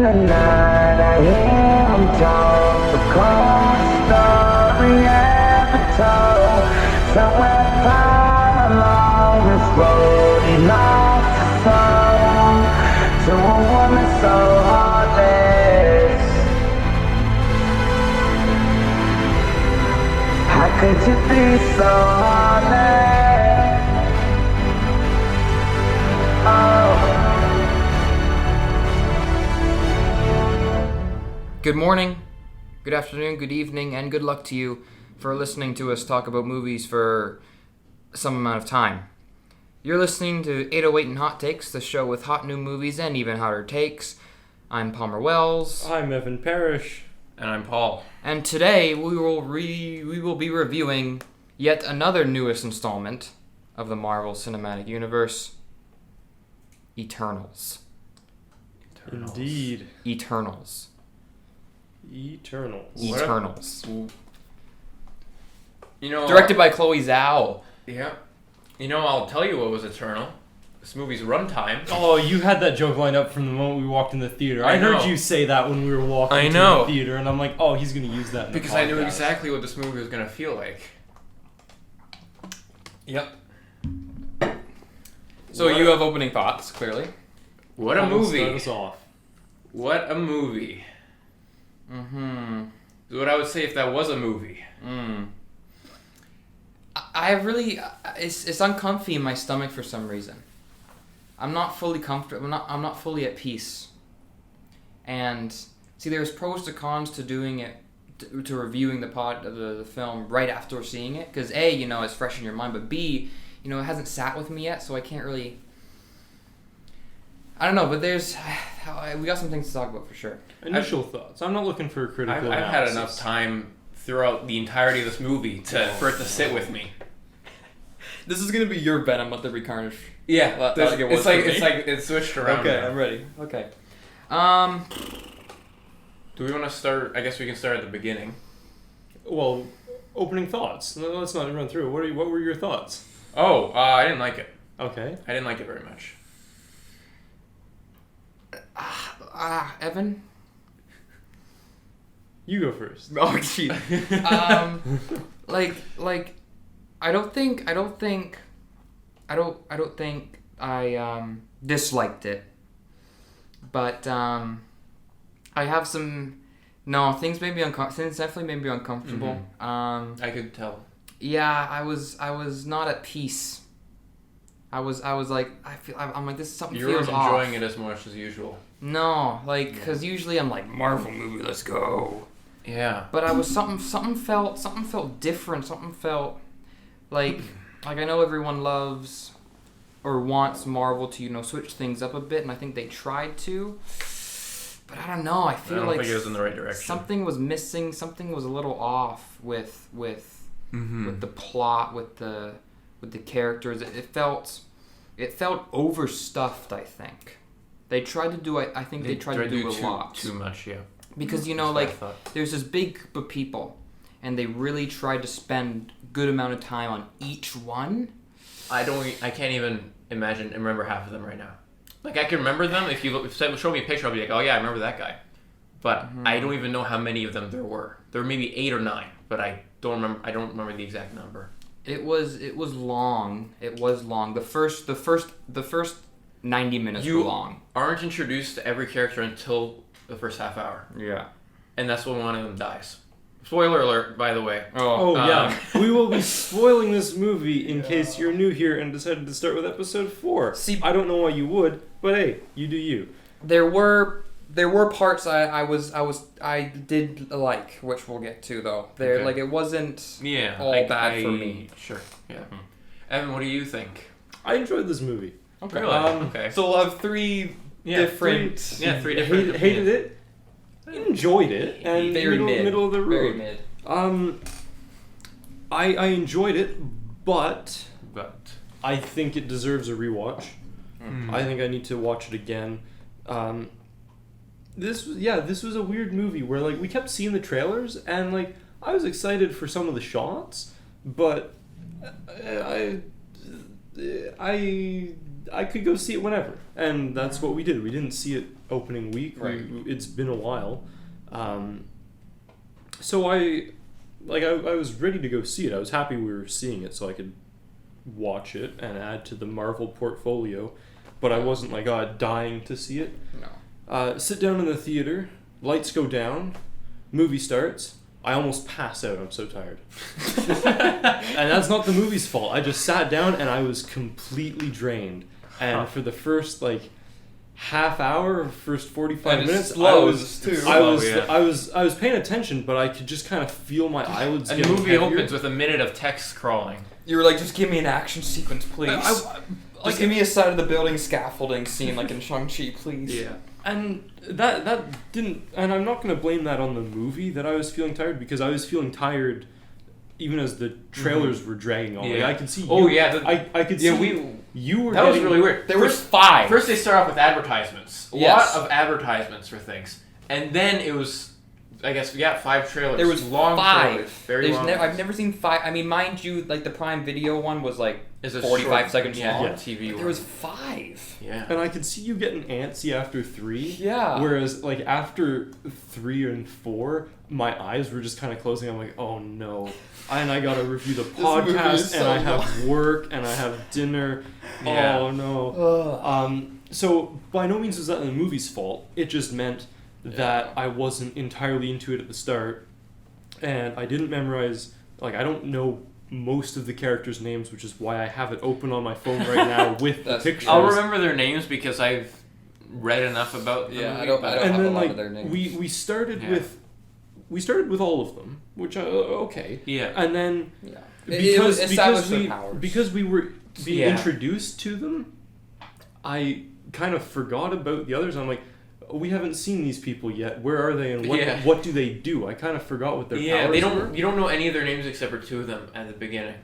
the night I hear him talk, the cold story ever told. Somewhere far along this road he lost his soul to a woman so heartless. How could you be so heartless? Oh. Good morning, good afternoon, good evening, and good luck to you for listening to us talk about movies for some amount of time. You're listening to 808 and Hot Takes, the show with hot new movies and even hotter takes. I'm Palmer Wells. I'm Evan Parrish. And I'm Paul. And today we will be reviewing yet another newest installment of the Marvel Cinematic Universe, Eternals. Indeed. Eternals. Eternals. You know, Directed by Chloe Zhao. Yeah. You know, I'll tell you what was eternal. This movie's runtime. Oh, you had that joke lined up from the moment we walked in the theater. I heard you say that when we were walking to the theater, and I'm like, oh, he's going to use that in because the podcast. I knew exactly what this movie was going to feel like. Yep. So you have opening thoughts, clearly. What a movie. Start us off. What a movie. Mm-hmm. What I would say if that was a movie. I really, it's uncomfy in my stomach for some reason. I'm not fully comfortable. I'm not fully at peace. And see, there's pros to cons to doing it, to reviewing the film right after seeing it. Because A, you know, it's fresh in your mind, but B, you know, it hasn't sat with me yet, so I can't really. I don't know, but we got some things to talk about for sure. Initial thoughts. I'm not looking for a critical I've had analysis. enough time throughout the entirety of this movie for it to sit with me. This is gonna be your venom, not the recarnage. Yeah, it's like it switched around. Okay, now. I'm ready. Okay. Do we want to start? I guess we can start at the beginning. Well, opening thoughts. No, let's not run through. What were your thoughts? Oh, I didn't like it. Okay. I didn't like it very much. Evan? You go first. Oh, gee. I don't think I disliked it, but I have some things made me things definitely made me uncomfortable. Mm-hmm. I could tell. Yeah, I was not at peace. I was like, I'm like, this something You feels weren't off. enjoying it as much as usual. No, like, because usually I'm like, Marvel movie, let's go. Yeah. But I was something felt different. Something felt like I know everyone loves or wants Marvel to, you know, switch things up a bit, and I think they tried to. But I don't know. I feel like think it was in the right direction. something was missing. Something was a little off with the plot, with the characters. It felt overstuffed. I think they tried to do. I think they tried to do a lot. Too much, yeah. Because, you know, like, there's this big group of people, and they really tried to spend good amount of time on each one. I can't even remember half of them right now. Like, I can remember them. If you show me a picture, I'll be like, oh yeah, I remember that guy. But I don't even know how many of them there were. There were maybe 8 or 9, but I don't remember the exact number. It was long. It was long. The first 90 minutes were long. Aren't introduced to every character until the first half hour. Yeah. And that's when one of them dies. Spoiler alert, by the way. Oh, yeah. We will be spoiling this movie in case you're new here and decided to start with episode 4. See, I don't know why you would, but hey, you do you. There were parts I did like, which we'll get to though. Like, it wasn't all bad for me. Sure. Yeah. Evan, what do you think? I enjoyed this movie. Okay. Really? Okay. So we'll have three different. Three different. Hated it. Enjoyed it. And middle of the road. Very mid. I enjoyed it, but I think it deserves a rewatch. I think I need to watch it again. This was a weird movie where, like, we kept seeing the trailers and, like, I was excited for some of the shots, but I I could go see it whenever, and that's what we did. We didn't see it opening week. Right. It's been a while, so I was ready to go see it. I was happy we were seeing it, so I could watch it and add to the Marvel portfolio. But I wasn't like dying to see it. No. Sit down in the theater, lights go down, movie starts. I almost pass out. I'm so tired. And that's not the movie's fault. I just sat down and I was completely drained. And for the first half hour, first 45 And minutes, it slows, too. I was paying attention, but I could just kind of feel my eyelids And the getting movie heavier. opens with a minute of text scrolling. You were like, just give me an action sequence, please. Just give me a side of the building scaffolding scene like in Shang-Chi, please. Yeah. And that didn't, and I'm not going to blame that on the movie that I was feeling tired, because I was feeling tired even as the trailers were dragging on. Yeah. Like, I could see. Oh, you, yeah. I could see. You were. That was really weird. There was 5. First, they start off with advertisements. A Yes. lot of advertisements for things, and then it was, I guess, we got 5 trailers. There was long 5. trailers, very long. I've never seen 5. I mean, mind you, like the Prime Video one was like It's a 45 short- seconds yeah, long. yeah, TV. But there was 5. Yeah. And I could see you getting antsy after 3. Yeah. Whereas, like, after 3 and 4, my eyes were just kind of closing. I'm like, oh no. And I gotta review the movie is podcast, so and I have work, and I have dinner. Yeah. Oh no. So by no means is that the movie's fault. It just meant that I wasn't entirely into it at the start, and I didn't memorize. Like, I don't know most of the characters' names, which is why I have it open on my phone right now with the That's- pictures. I'll remember their names because I've read enough about the Yeah, movie. I don't And have then a lot like of their names. we started Yeah. with all of them, which okay. Yeah. And then Yeah. because established their powers. because we were being Yeah. introduced to them, I kind of forgot about the others. I'm like, we haven't seen these people yet. Where are they, and Yeah. what do they do? I kind of forgot what their Yeah, powers they don't. were. You don't know any of their names except for 2 of them at the beginning,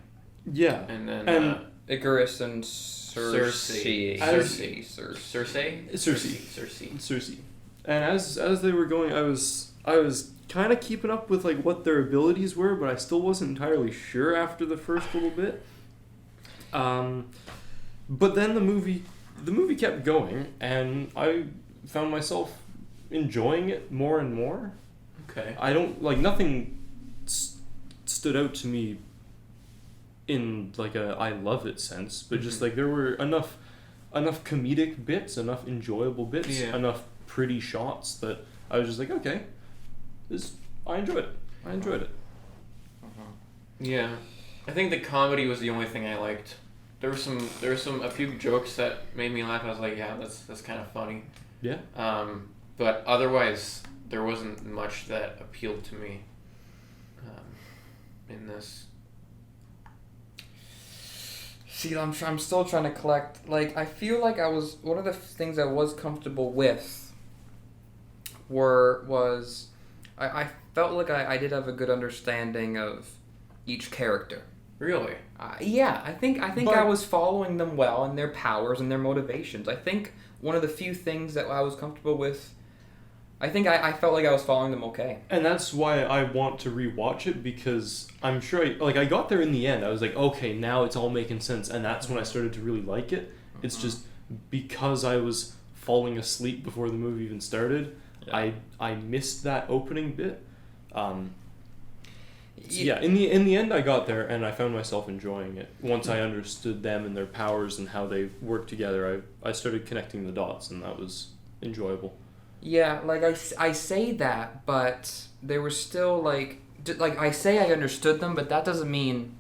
Yeah, and then And- Icarus and Cersei. Cersei. Cersei. Cersei. Cersei. And as they were going, I was kind of keeping up with like what their abilities were, but I still wasn't entirely sure after the first little bit. But then the movie kept going, and I found myself enjoying it more and more. Okay. I don't like nothing stood out to me in like a I love it sense, but just like there were enough comedic bits, enough enjoyable bits, Yeah. enough pretty shots that I was just like, okay, I enjoyed it. Yeah, I think the comedy was the only thing I liked. There were a few jokes that made me laugh. I was like, yeah, that's kind of funny. Yeah. But otherwise, there wasn't much that appealed to me. In this. See, I'm still trying to collect. Like, I feel like I was one of the things I was comfortable with. I felt like I did have a good understanding of each character. Really? Yeah, I think But- I was following them well and their powers and their motivations. I think one of the few things that I was comfortable with. I think I felt like I was following them okay. And that's why I want to rewatch it, because I'm sure I got there in the end. I was like, okay, now it's all making sense, and that's when I started to really like it. It's just because I was falling asleep before the movie even started. Yeah. I missed that opening bit. In the end I got there and I found myself enjoying it. Once I understood them and their powers and how they work together, I started connecting the dots, and that was enjoyable. Yeah, like I say that, but there was still like I say I understood them, but that doesn't mean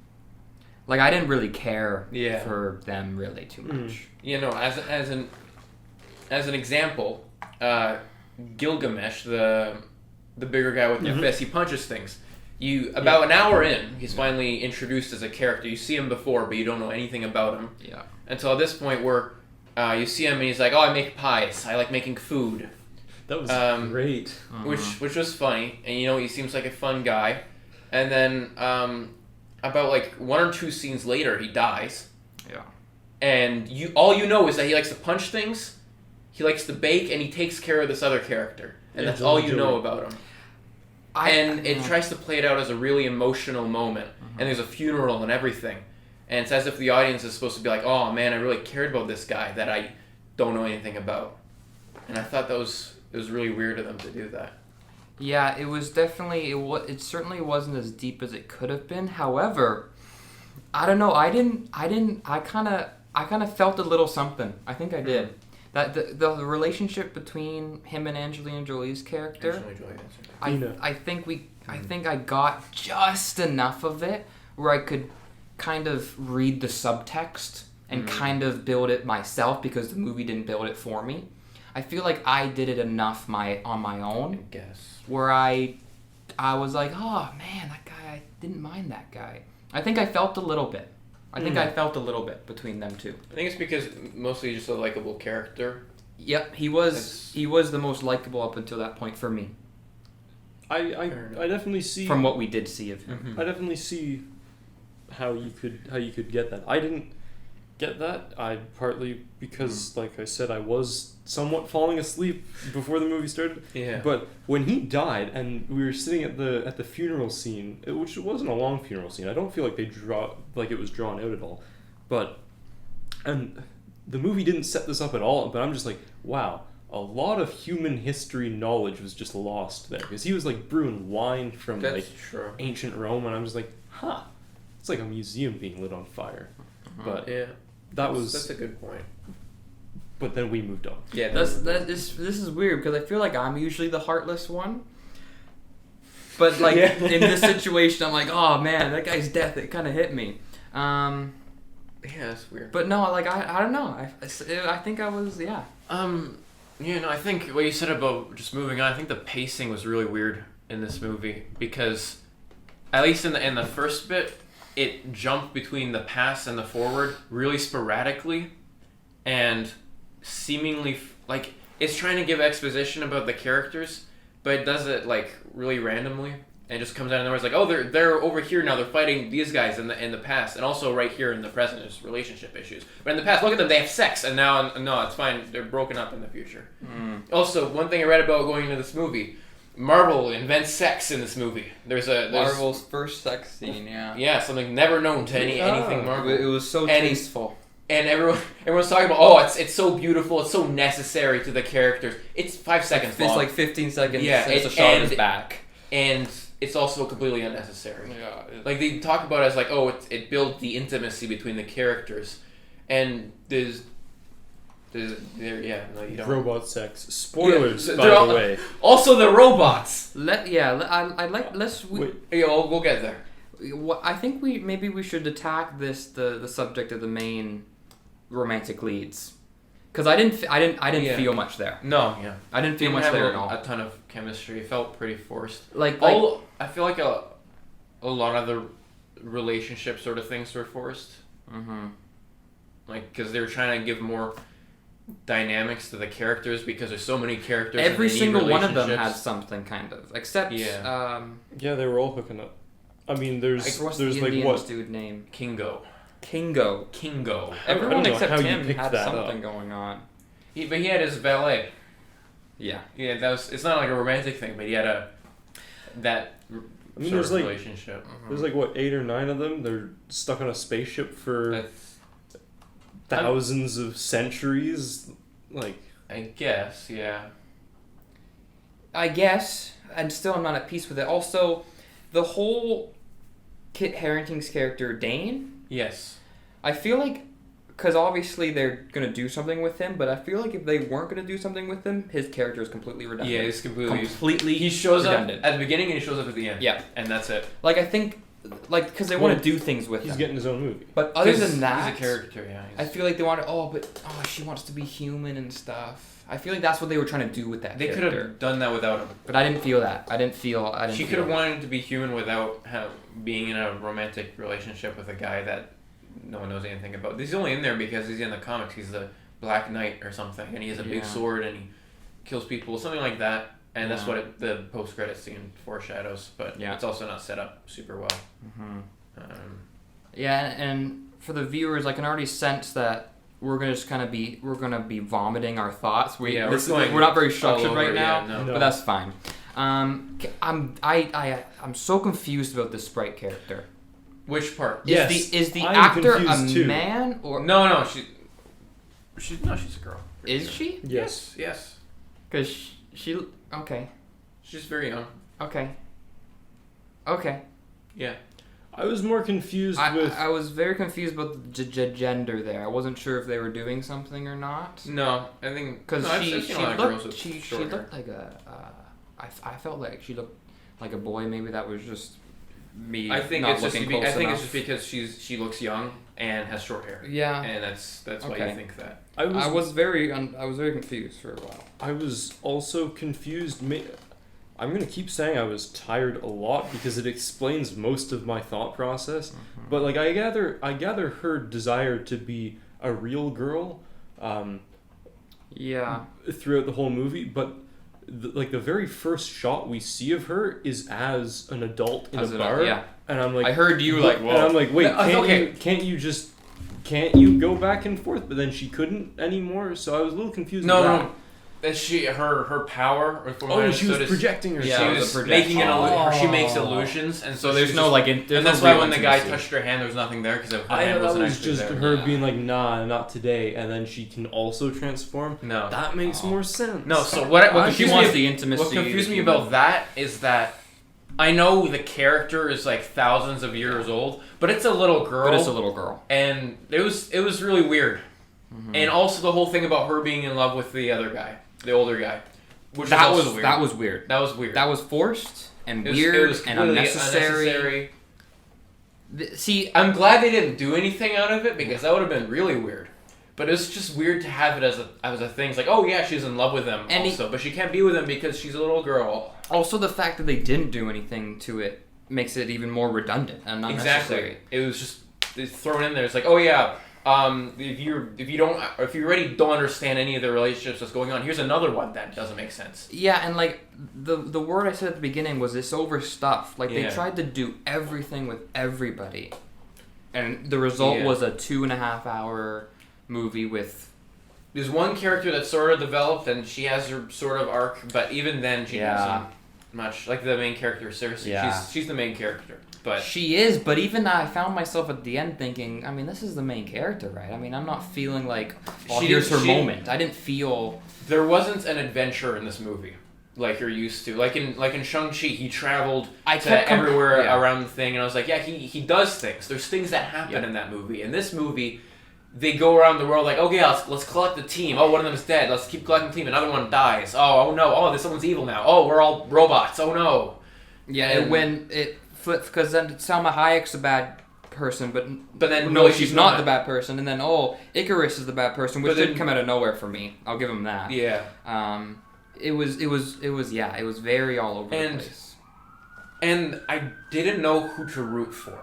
like I didn't really care for them really too much. You know, as an example, Gilgamesh, the bigger guy with the fist, he punches things. About an hour in, he's finally introduced as a character. You see him before, but you don't know anything about him. Yeah. Until at this point where you see him and he's like, oh, I make pies. I like making food. That was great. Which was funny. And, you know, he seems like a fun guy. And then about like 1 or 2 scenes later, he dies. Yeah. And all you know is that he likes to punch things, he likes to bake, and he takes care of this other character. And that's all you know about him. And it tries to play it out as a really emotional moment. And there's a funeral and everything. And it's as if the audience is supposed to be like, oh man, I really cared about this guy that I don't know anything about. And I thought it was really weird of them to do that. Yeah, it was definitely it certainly wasn't as deep as it could have been. However, I don't know. I kind of felt a little something. I think I did. That the relationship between him and Angelina Jolie's character. Angelina Jolie, that's right. I think I got just enough of it where I could kind of read the subtext and kind of build it myself because the movie didn't build it for me. I feel like I did it enough on my own. I guess. Where I was like, oh man, that guy, I didn't mind that guy. I think I felt a little bit. I felt a little bit between them two. I think it's because mostly just a likable character. Yep, he was the most likable up until that point for me. I definitely see from what we did see of him. I definitely see how you could get that. I didn't get that. Partly because, like I said, I was somewhat falling asleep before the movie started. Yeah. But when he died and we were sitting at the funeral scene, which wasn't a long funeral scene, I don't feel like it was drawn out at all. And the movie didn't set this up at all. But I'm just like, wow, a lot of human history knowledge was just lost there because he was like brewing wine from true. ancient Rome, and I'm just like, huh, it's like a museum being lit on fire. But yeah. That's a good point. But then we moved on. Yeah, This is weird because I feel like I'm usually the heartless one. But like in this situation, I'm like, oh man, that guy's death. It kind of hit me. Yeah, that's weird. But no, like I don't know. I think I was Yeah, no, I think what you said about just moving on. I think the pacing was really weird in this movie because, at least in the first bit, it jumped between the past and the forward really sporadically, and seemingly like it's trying to give exposition about the characters, but it does it like really randomly and just comes out of nowhere. It's like, oh, they're over here now. They're fighting these guys in the past, and also right here in the present is relationship issues. But in the past, look at them. They have sex, and now no, it's fine. They're broken up in the future. Also, one thing I read about going into this movie. Marvel invents sex in this movie. There's Marvel's first sex scene, yeah. Yeah, something never known to anything Marvel. It was so tasteful. And everyone's talking about, oh, it's so beautiful, it's so necessary to the characters. It's 5 seconds long. It's like 15 seconds. Yeah, it's a shot of his back. And it's also completely unnecessary. Yeah. Like they talk about it as like, oh, it builds the intimacy between the characters, and there's no, you don't. Robot sex. Spoilers, Yeah, by the way. Also, the robots. We'll get there. I think we should attack the subject of the main romantic leads, because I didn't feel much there. No, yeah, I didn't feel much there at all. A ton of chemistry. It felt pretty forced. I feel like a lot of the relationship sort of things were forced. Like because they were trying to give more dynamics to the characters because there's so many characters. Every single one of them had something kind of, except yeah, they were all hooking up. I mean, there's the like what dude name Kingo. Everyone except him had that something going on. But he had his valet. Yeah. Yeah, it's not like a romantic thing, but he had relationship. There's like what 8 or 9 of them. They're stuck on a spaceship for thousands of centuries. Like I guess, yeah. And still I'm not at peace with it. Also, the whole Kit Harington's character Dane. Yes. I feel like, because obviously they're going to do something with him, but I feel like if they weren't going to do something with him, his character is completely redundant. Yeah, he's completely He shows redundant. up at the beginning and he shows up at the end. Yeah. And that's it. Like, I think, because they want to do things with him. He's getting his own movie. But other than that, he's a character, yeah. I feel like they want to, she wants to be human and stuff. I feel like that's what they were trying to do with that character. They could have done that without him. But I didn't feel that. She could have wanted to be human without being in a romantic relationship with a guy that no one knows anything about. He's only in there because he's in the comics. He's the Black Knight or something, and he has a big sword and he kills people, something like that. And that's what the post-credit scene foreshadows. But it's also not set up super well. And for the viewers, I can already sense that we're gonna be vomiting our thoughts. We're not very structured right now, but that's fine. I'm so confused about this Sprite character. Which part? Yes, Is the I'm actor a confused too. man or No, she's a girl. is she? Yes. Yes. Because she okay, She's very young. okay. Yeah. I was more confused with. I was very confused about the gender there. I wasn't sure if they were doing something or not. No, I think Because no, I've she seen a lot of girls looked with she short hair. looked like a I felt like she looked like a boy. Maybe that was just me. I think not it's just looking I close think enough. it's just because she looks young and has short hair. Yeah. And that's why Okay. you think that. I was very confused for a while. I was also confused. I'm gonna keep saying I was tired a lot because it explains most of my thought process. But like I gather her desire to be a real girl, Yeah. throughout the whole movie. But the very first shot we see of her is as an adult in As a an- bar, yeah. and I'm like, I heard you like, and whoa. I'm like, wait, No, can't you go back and forth? But then she couldn't anymore, so I was a little confused. with that. No. That her power. Or from what I Oh, she was understood is- projecting herself. Yeah, She it was was a projection. making she Oh. makes illusions, and So there's she's no just- like, there's and no that's why real when the guy intimacy. touched her hand, there was nothing there because her I hand thought that wasn't was actually just there. her Yeah. being like, nah, not today, and then she can also transform. No. That makes more sense. No, so what She confused wants me, the intimacy. what confused me that about that is that I know the character is like thousands of years old, but it's a little girl. But it's a little girl. And it was really weird. And also the whole thing about her being in love with the other guy, the older guy, which That was was also weird. that was weird. That was weird. That was forced and It was- weird it was and completely unnecessary. See, I'm glad they didn't do anything out of it because that would have been really weird. But it's just weird to have it as a thing. It's like, oh yeah, she's in love with him And also, but she can't be with him because she's a little girl. also the fact that they didn't do anything to it makes it even more redundant and unnecessary. Exactly. It was just it's thrown in there. It's like, oh yeah, if you already don't understand any of the relationships that's going on, here's another one that doesn't make sense. Yeah, and like the word I said at the beginning was it's overstuffed. Like they Yeah. tried to do everything with everybody, and the result Yeah. was a 2.5 hour movie with. There's one character that's sort of developed and she has her sort of arc, but even then she Yeah. doesn't much. Like the main character, seriously, Yeah. she's the main character. But She is, but even I found myself at the end thinking, I mean, this is the main character, right? I mean, I'm not feeling like, oh, She here's her didn't- she- moment. I didn't feel. there wasn't an adventure in this movie like you're used to. Like in Shang-Chi, he traveled I to kept everywhere yeah. around the thing, and I was like, yeah, he does things. There's things that happen Yeah. in that movie. In this movie, they go around the world like, okay, let's collect the team. Oh, one of them is dead. Let's keep collecting the team. Another one dies. Oh no. Oh, this someone's evil now. Oh, we're all robots. Oh no. Yeah, And- and when it flipped, because then Salma Hayek's a bad person, but then no, no, she's not the bad person, and then Icarus is the bad person, which But then- didn't come out of nowhere for me. I'll give him that. Yeah. It was very all over the And- place. And I didn't know who to root for.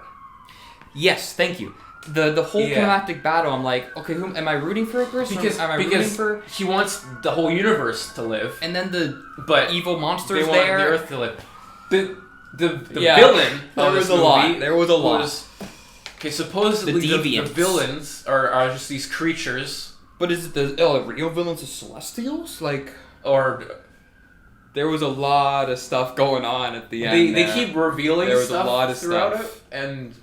Yes, thank you. The whole Yeah. climactic battle, I'm like, okay, who am I rooting for? Icarus? Because am I rooting for? he wants the whole universe to live, And then the but evil they monsters want there. the Earth to live. The Yeah. villain There of was this a lot. movie There was a lot. Okay, supposedly The the deviants. villains are just these creatures, But is it the real villains of Celestials? Like, or there was a lot of stuff going on at the they end. keep revealing There was a stuff lot of throughout stuff. it, and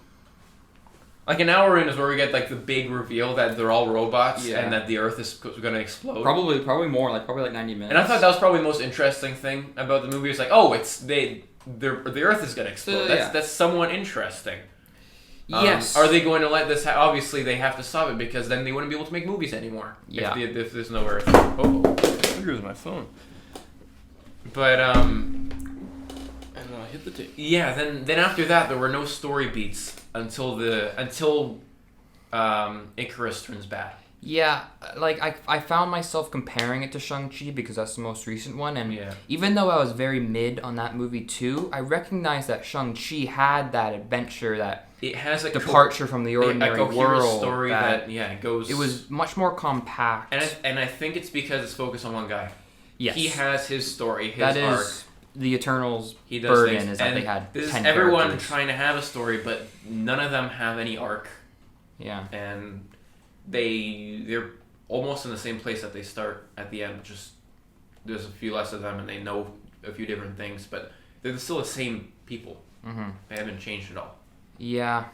like an hour in is where we get like the big reveal that they're all robots Yeah. and that the Earth is going to explode. Probably more, like 90 minutes. And I thought that was probably the most interesting thing about the movie. It's like, oh, the Earth is going to explode. Yeah. That's somewhat interesting. Yes. Are they going to let this? Obviously, they have to stop it because then they wouldn't be able to make movies anymore. Yeah. If there's no Earth. Oh, There goes my phone. but And then I hit the tape. yeah. Then after that, there were no story beats until Icarus turns bad. Yeah, like I found myself comparing it to Shang-Chi because that's the most recent one, and Yeah. even though I was very mid on that movie too, I recognized that Shang-Chi had that adventure, that It has a departure from the ordinary a coherent world. story that goes. It was much more compact. and I think it's because it's focused on one guy. yes, He has his story, his that arc. is the Eternals' He does burden things. is that And they had this 10 is everyone characters. trying to have a story, but none of them have any arc, Yeah. and they're almost in the same place that they start at the end. Just there's a few less of them, and they know a few different things, but they're still the same people. Mm-hmm. They haven't changed at all. Yeah,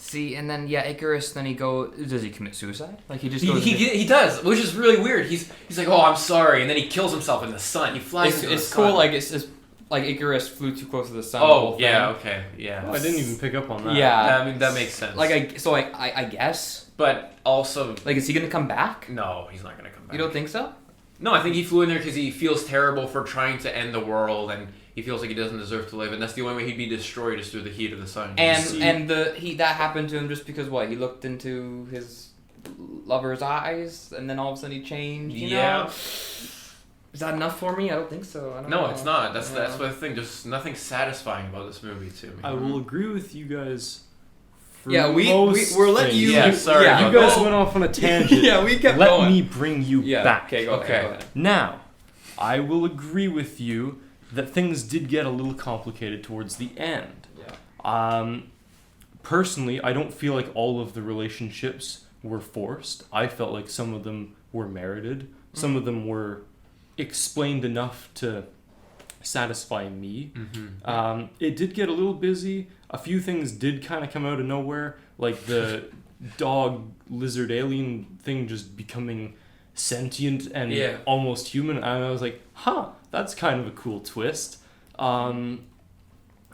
See, and then Icarus. Then does he commit suicide? Like he just goes. He does, which is really weird. He's like, oh, I'm sorry, and then he kills himself in the sun. He flies. It's cool. Like it's just like Icarus flew too close to the sun. Oh yeah, okay, yeah. Oh, I didn't even pick up on that. Yeah, I mean that makes sense. Like I guess. But also, like, is he gonna come back? No, he's not gonna come back. You don't think so? No, I think he flew in there because he feels terrible for trying to end the world, and he feels like he doesn't deserve to live, and that's the only way he'd be destroyed is through the heat of the sun. And that happened to him just because what? He looked into his lover's eyes, and then all of a sudden he changed. You know? Is that enough for me? I don't think so. I don't know. It's not. That's what the thing. There's nothing satisfying about this movie to me. I will agree with you guys. Yeah, we're letting you. Yeah, sorry. You guys went off on a tangent. Yeah, we kept Let going. me bring you back. Okay, go ahead. Now, I will agree with you that things did get a little complicated towards the end. Yeah. Personally, I don't feel like all of the relationships were forced. I felt like some of them were merited. Some of them were explained enough to satisfy me. Mm-hmm. It did get a little busy. A few things did kind of come out of nowhere, like the dog lizard alien thing just becoming sentient and almost human. And I was like, that's kind of a cool twist. I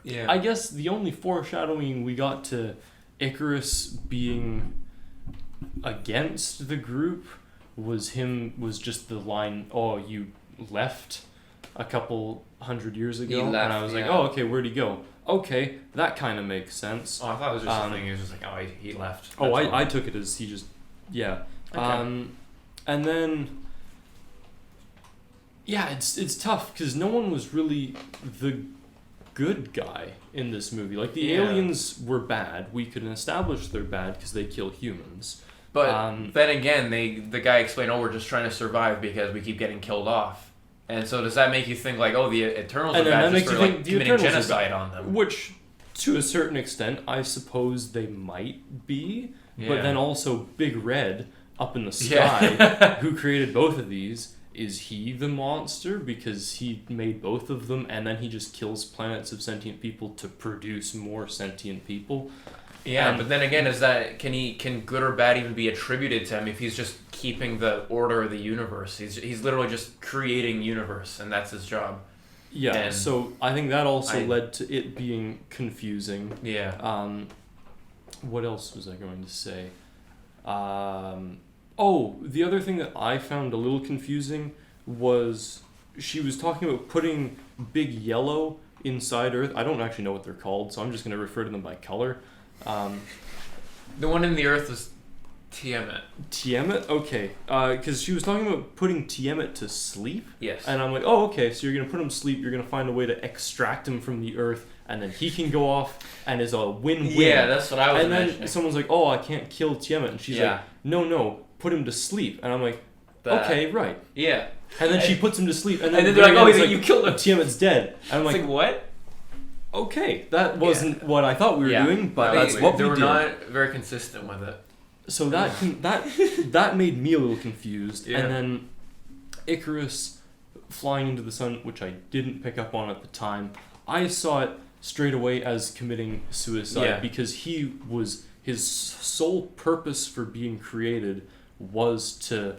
guess the only foreshadowing we got to Icarus being against the group was just the line, oh, you left a couple 100 years ago. And I was like, oh, okay, where'd he go? Okay, that kind of makes sense. Oh, I thought it was just a thing. He was just like, oh, he left. I took it as he just, Okay. And then, it's tough because no one was really the good guy in this movie. Like, the aliens were bad. We could establish they're bad because they kill humans. But then again, the guy explained, we're just trying to survive because we keep getting killed off. And so does that make you think like, the Eternals are bad just for like committing genocide on them? Which, to a certain extent, I suppose they might be. Yeah. But then also Big Red up in the sky, who created both of these, is he the monster because he made both of them and then he just kills planets of sentient people to produce more sentient people? Yeah, but then again, can good or bad even be attributed to him if he's just keeping the order of the universe? He's literally just creating universe, and that's his job. Yeah, and so I think that also led to it being confusing. Yeah. What else was I going to say? The other thing that I found a little confusing was she was talking about putting Big Yellow inside Earth. I don't actually know what they're called, so I'm just going to refer to them by color. The one in the Earth was Tiamat. Tiamat? Okay. Because she was talking about putting Tiamat to sleep. Yes. And I'm like, oh, okay, so you're going to put him to sleep, you're going to find a way to extract him from the Earth, and then he can go off and is a win-win. Yeah, that's what I was mentioning. And then someone's like, oh, I can't kill Tiamat. And she's like, no, put him to sleep. And I'm like, okay, right. Yeah. And then she puts him to sleep. And then they're like, oh, you killed him. Tiamat's dead. And I'm like, what? Okay, that wasn't what I thought we were doing, but that's what we did. They were not very consistent with it. So that made me a little confused. Yeah. And then Icarus flying into the sun, which I didn't pick up on at the time, I saw it straight away as committing suicide because his sole purpose for being created was to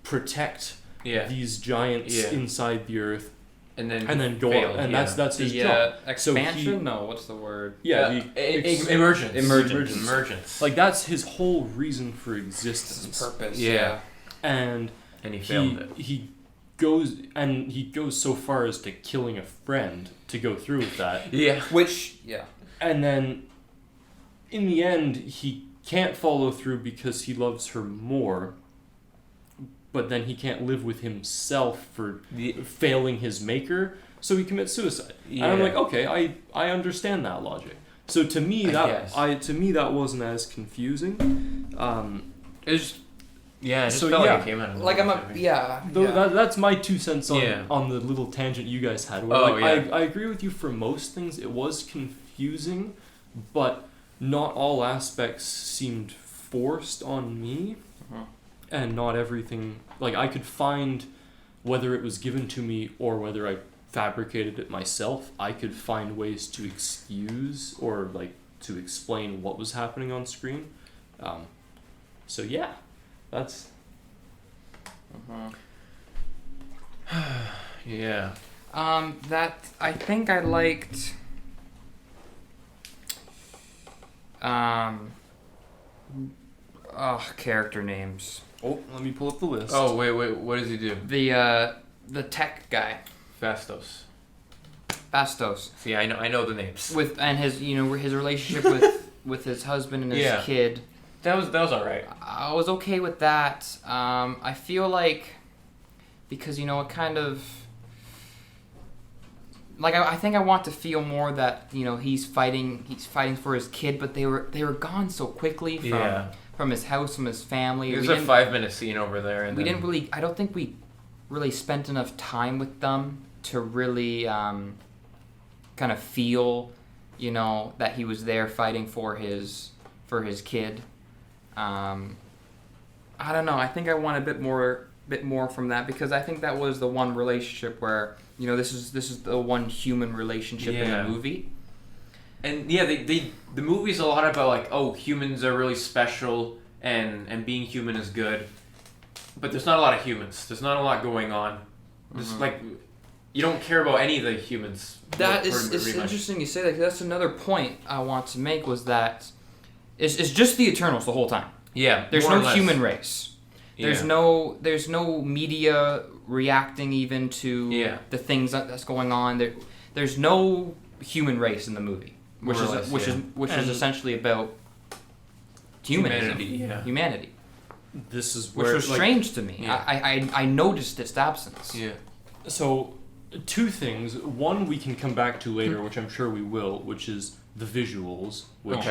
protect these giants inside the Earth. And then go on, and that's his job. Expansion? What's the word? Emergence. Like that's his whole reason for existence. His purpose. Yeah. And he failed it. He goes so far as to killing a friend to go through with that. And then in the end he can't follow through because he loves her more. But then he can't live with himself for failing his maker, so he commits suicide. Yeah. And I'm like, okay, I understand that logic. So to me that wasn't as confusing. It just felt like it came out of that's my 2 cents on the little tangent you guys had. Where I agree with you for most things. It was confusing, but not all aspects seemed forced on me. And not everything, like I could find, whether it was given to me or whether I fabricated it myself, I could find ways to excuse or like to explain what was happening on screen. So yeah, that's. Yeah. That I think I liked. Character names. Oh, let me pull up the list. Oh wait, what does he do? The tech guy, Fastos. Bastos, See, I know the names. and his his relationship with his husband and his Yeah. kid. That was all right. I was okay with that. I feel like because it kind of like I think I want to feel more that he's fighting for his kid, but they were gone so quickly from his house, from his family. There's a 5-minute scene over there, and we didn't really. I don't think we really spent enough time with them to really kind of feel, that he was there fighting for his kid. I don't know. I think I want a bit more from that, because I think that was the one relationship where this is the one human relationship in the movie. And yeah, the movie's a lot about like, oh, humans are really special and being human is good, but there's not a lot of humans. There's not a lot going on. Just like you don't care about any of the humans. It's interesting you say that, 'cause that's another point I want to make, was that it's just the Eternals the whole time. Yeah, There's more or no less. human race. There's no media reacting even to the things that's going on. There's no human race in the movie, which is essentially about humanism. Humanity. This is Which where was strange to me. Yeah. I noticed its absence. Yeah. So, two things. One we can come back to later, which I'm sure we will, which is the visuals. Which,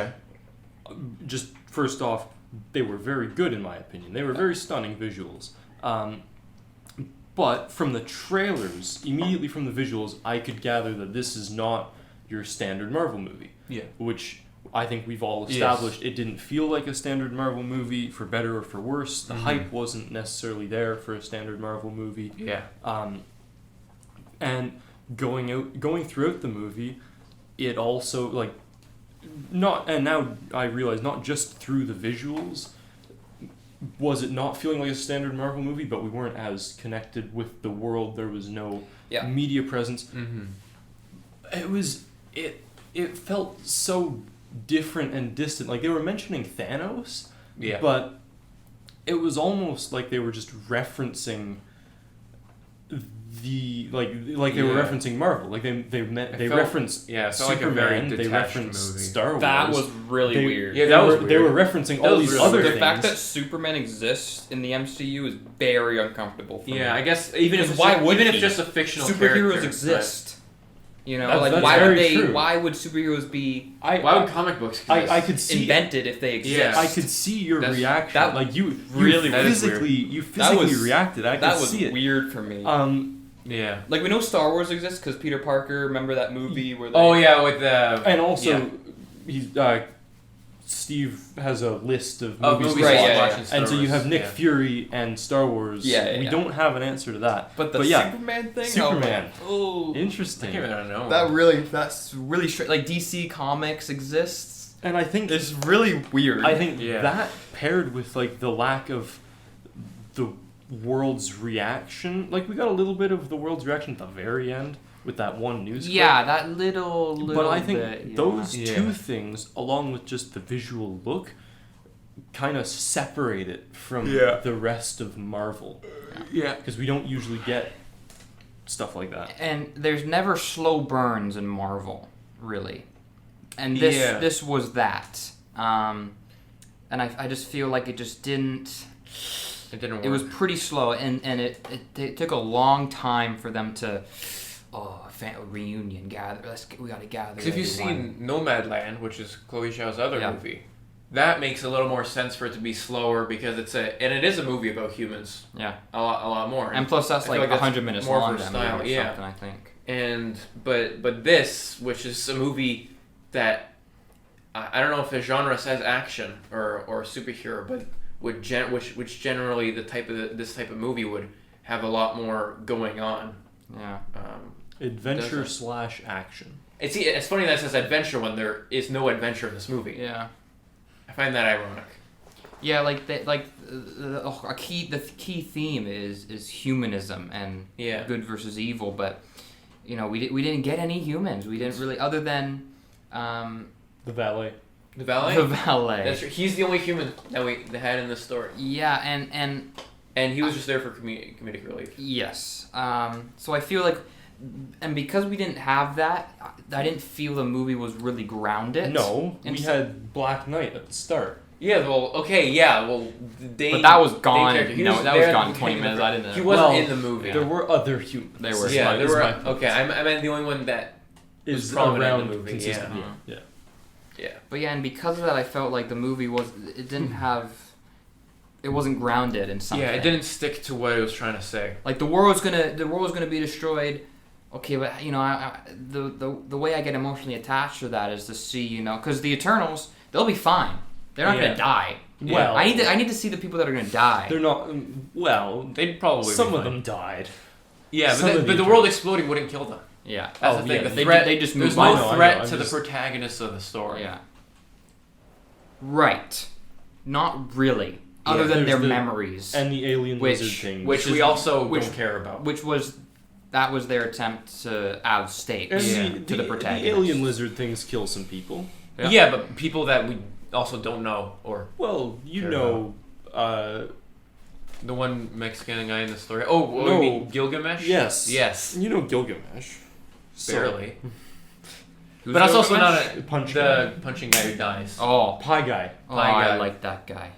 just first off, they were very good in my opinion. They were very stunning visuals. But from the trailers, immediately from the visuals, I could gather that this is not your standard Marvel movie. Yeah. Which I think we've all established. It didn't feel like a standard Marvel movie, for better or for worse. The hype wasn't necessarily there for a standard Marvel movie. Yeah. And going throughout the movie, it also now I realize, not just through the visuals was it not feeling like a standard Marvel movie, but we weren't as connected with the world. There was no media presence. Mm-hmm. It felt so different and distant. Like, they were mentioning Thanos, but it was almost like they were just referencing they were referencing Marvel. Like they referenced it felt Superman. like a very They detached referenced movie. Star Wars. That was really weird. Yeah, that was They were weird. referencing That all was these really other weird. things. The fact that Superman exists in the MCU is very uncomfortable for me. Yeah, I guess even if he? just a fictional Superheroes character, exist. That's why very would they? true. Why would superheroes be why would comic books exist? I could see invented if they exist? Yeah. I could see your That's- reaction. that Like you really physically was- reacted. I that could was see it. weird for me. Yeah. Like, we know Star Wars exists because Peter Parker. Remember that movie where they? Oh yeah, with the And also, he's Steve has a list of movies, movies to right, watch. yeah, watching Star And so you have Wars, Nick yeah. Fury and Star Wars. Yeah, we yeah. don't have an answer to that. But the yeah, Superman thing. Superman. Oh, Interesting. I don't know. that's really straight. Like, DC Comics exists. And I think It's really weird. I think Yeah. that paired with like the lack of the world's reaction, like we got a little bit of the world's reaction at the very end with that one news clip. Yeah, that little But I think bit, yeah. those Yeah. two things, along with just the visual look, kind of separate it from the rest of Marvel. Yeah. Because we don't usually get stuff like that. And there's never slow burns in Marvel, really. And Yeah. this was that. And I just feel like it just didn't. It didn't work. It was pretty slow, and it took a long time for them to. Reunion, gather. We gotta gather. Because if you've everyone. seen Nomadland, which is Chloe Zhao's other Yeah. movie, that makes a little more sense for it to be slower because it is a movie about humans. Yeah. A lot more. And plus, that's I feel like that's 100 minutes more long. for that style, movie or yeah. something, I think. And but this, which is a movie that I don't know if the genre says action or superhero, but which generally this type of movie would have a lot more going on. Yeah. Adventure / action. It's funny that it says adventure when there is no adventure in this movie. Yeah. I find that ironic. Yeah, the key theme is humanism and Yeah. good versus evil, but we didn't get any humans. We didn't really, other than The valet. The valet? the valet. That's true. He's the only human that had in this story. Yeah, and he was just there for comedic relief. yes. So I feel like, and because we didn't have that, I didn't feel the movie was really grounded. No, And we so- had Black Knight at the start. Yeah, well, okay, yeah, well, But that was gone. character. He No, was that there was at gone the 20 beginning minutes. of I the- didn't. He wasn't Well, in the movie. There were other humans. They were. Yeah, there is were. my point. Okay, I meant the only one that Is prominent in around the movie, consistently. yeah. Yeah. But yeah, and because of that, I felt like the movie it didn't have, it wasn't grounded in something. Yeah, it didn't stick to what it was trying to say. Like the world's gonna be destroyed. Okay, but the way I get emotionally attached to that is to see, because the Eternals, they'll be fine. They're not Yeah. gonna die. Well, I need to see the people that are gonna die. they're not. Well, They'd probably some be of fine. them died. Yeah, some of but the the world exploding wouldn't kill them. Yeah. That's Oh, the thing. yeah, The they- threat, they just there's move on. no I know, threat I'm to just- the protagonist of the story. Yeah. Right. Not really. Other Yeah, than their there's the- memories, And the alien Which- lizard thing. Which Which we is- also which- don't care about. which was their attempt to add stakes And to the protagonist. The alien lizard things kill some people. Yeah. Yeah, but people that we also don't know, or Well, you Care know, the one Mexican guy in the story. Oh, what, No. you mean Gilgamesh? yes, Yes. you know Gilgamesh. So- Barely. Who's But that's also Gilgamesh? not Punch the guy. punching guy who dies. Oh, Pie guy. I guy. like that guy.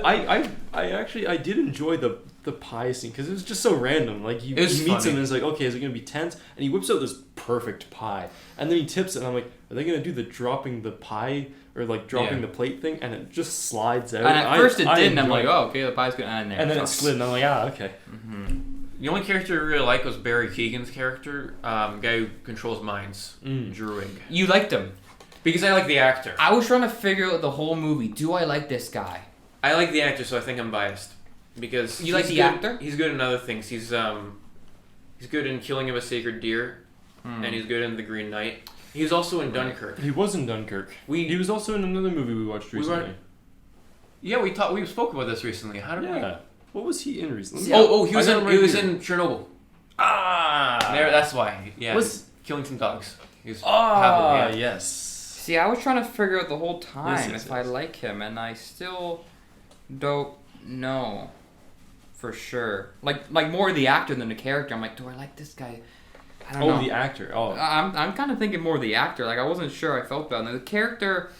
I actually did enjoy the pie scene because it was just so random. Like he It was meets funny. him and is like, okay, is it gonna be tense? And he whips out this perfect pie, and then he tips it, and I'm like, are they gonna do the dropping the pie or like dropping Yeah. the plate thing? And it just slides out. And at first it didn't. I'm enjoyed like, it. oh, okay, the pie's good. And And then it slid, and I'm like, okay. The only character I really liked was Barry Keoghan's character, guy who controls minds, Druid. You liked him. Because I like the actor. I was trying to figure out the whole movie. Do I like this guy? I like the actor, so I think I'm biased. Because You like he's the good- actor? He's good in other things. He's good in Killing of a Sacred Deer, and he's good in The Green Knight. He was also in Dunkirk. He was in Dunkirk. We- He was also in another movie we watched We recently. Yeah, we spoke about this recently. How did we? Yeah. What was he in recently? He was I got in him he right was here. in Chernobyl. Ah. There, that's why. Yeah. Was- killing some dogs. He was Ah, happily, yeah. yes. See, I was trying to figure out the whole time Yes, if I yes. like him, and I still don't know for sure. Like more the actor than the character. I'm like, do I like this guy? I don't know. Oh, the actor. Oh. I'm kind of thinking more the actor. Like I wasn't sure I felt about him. The character.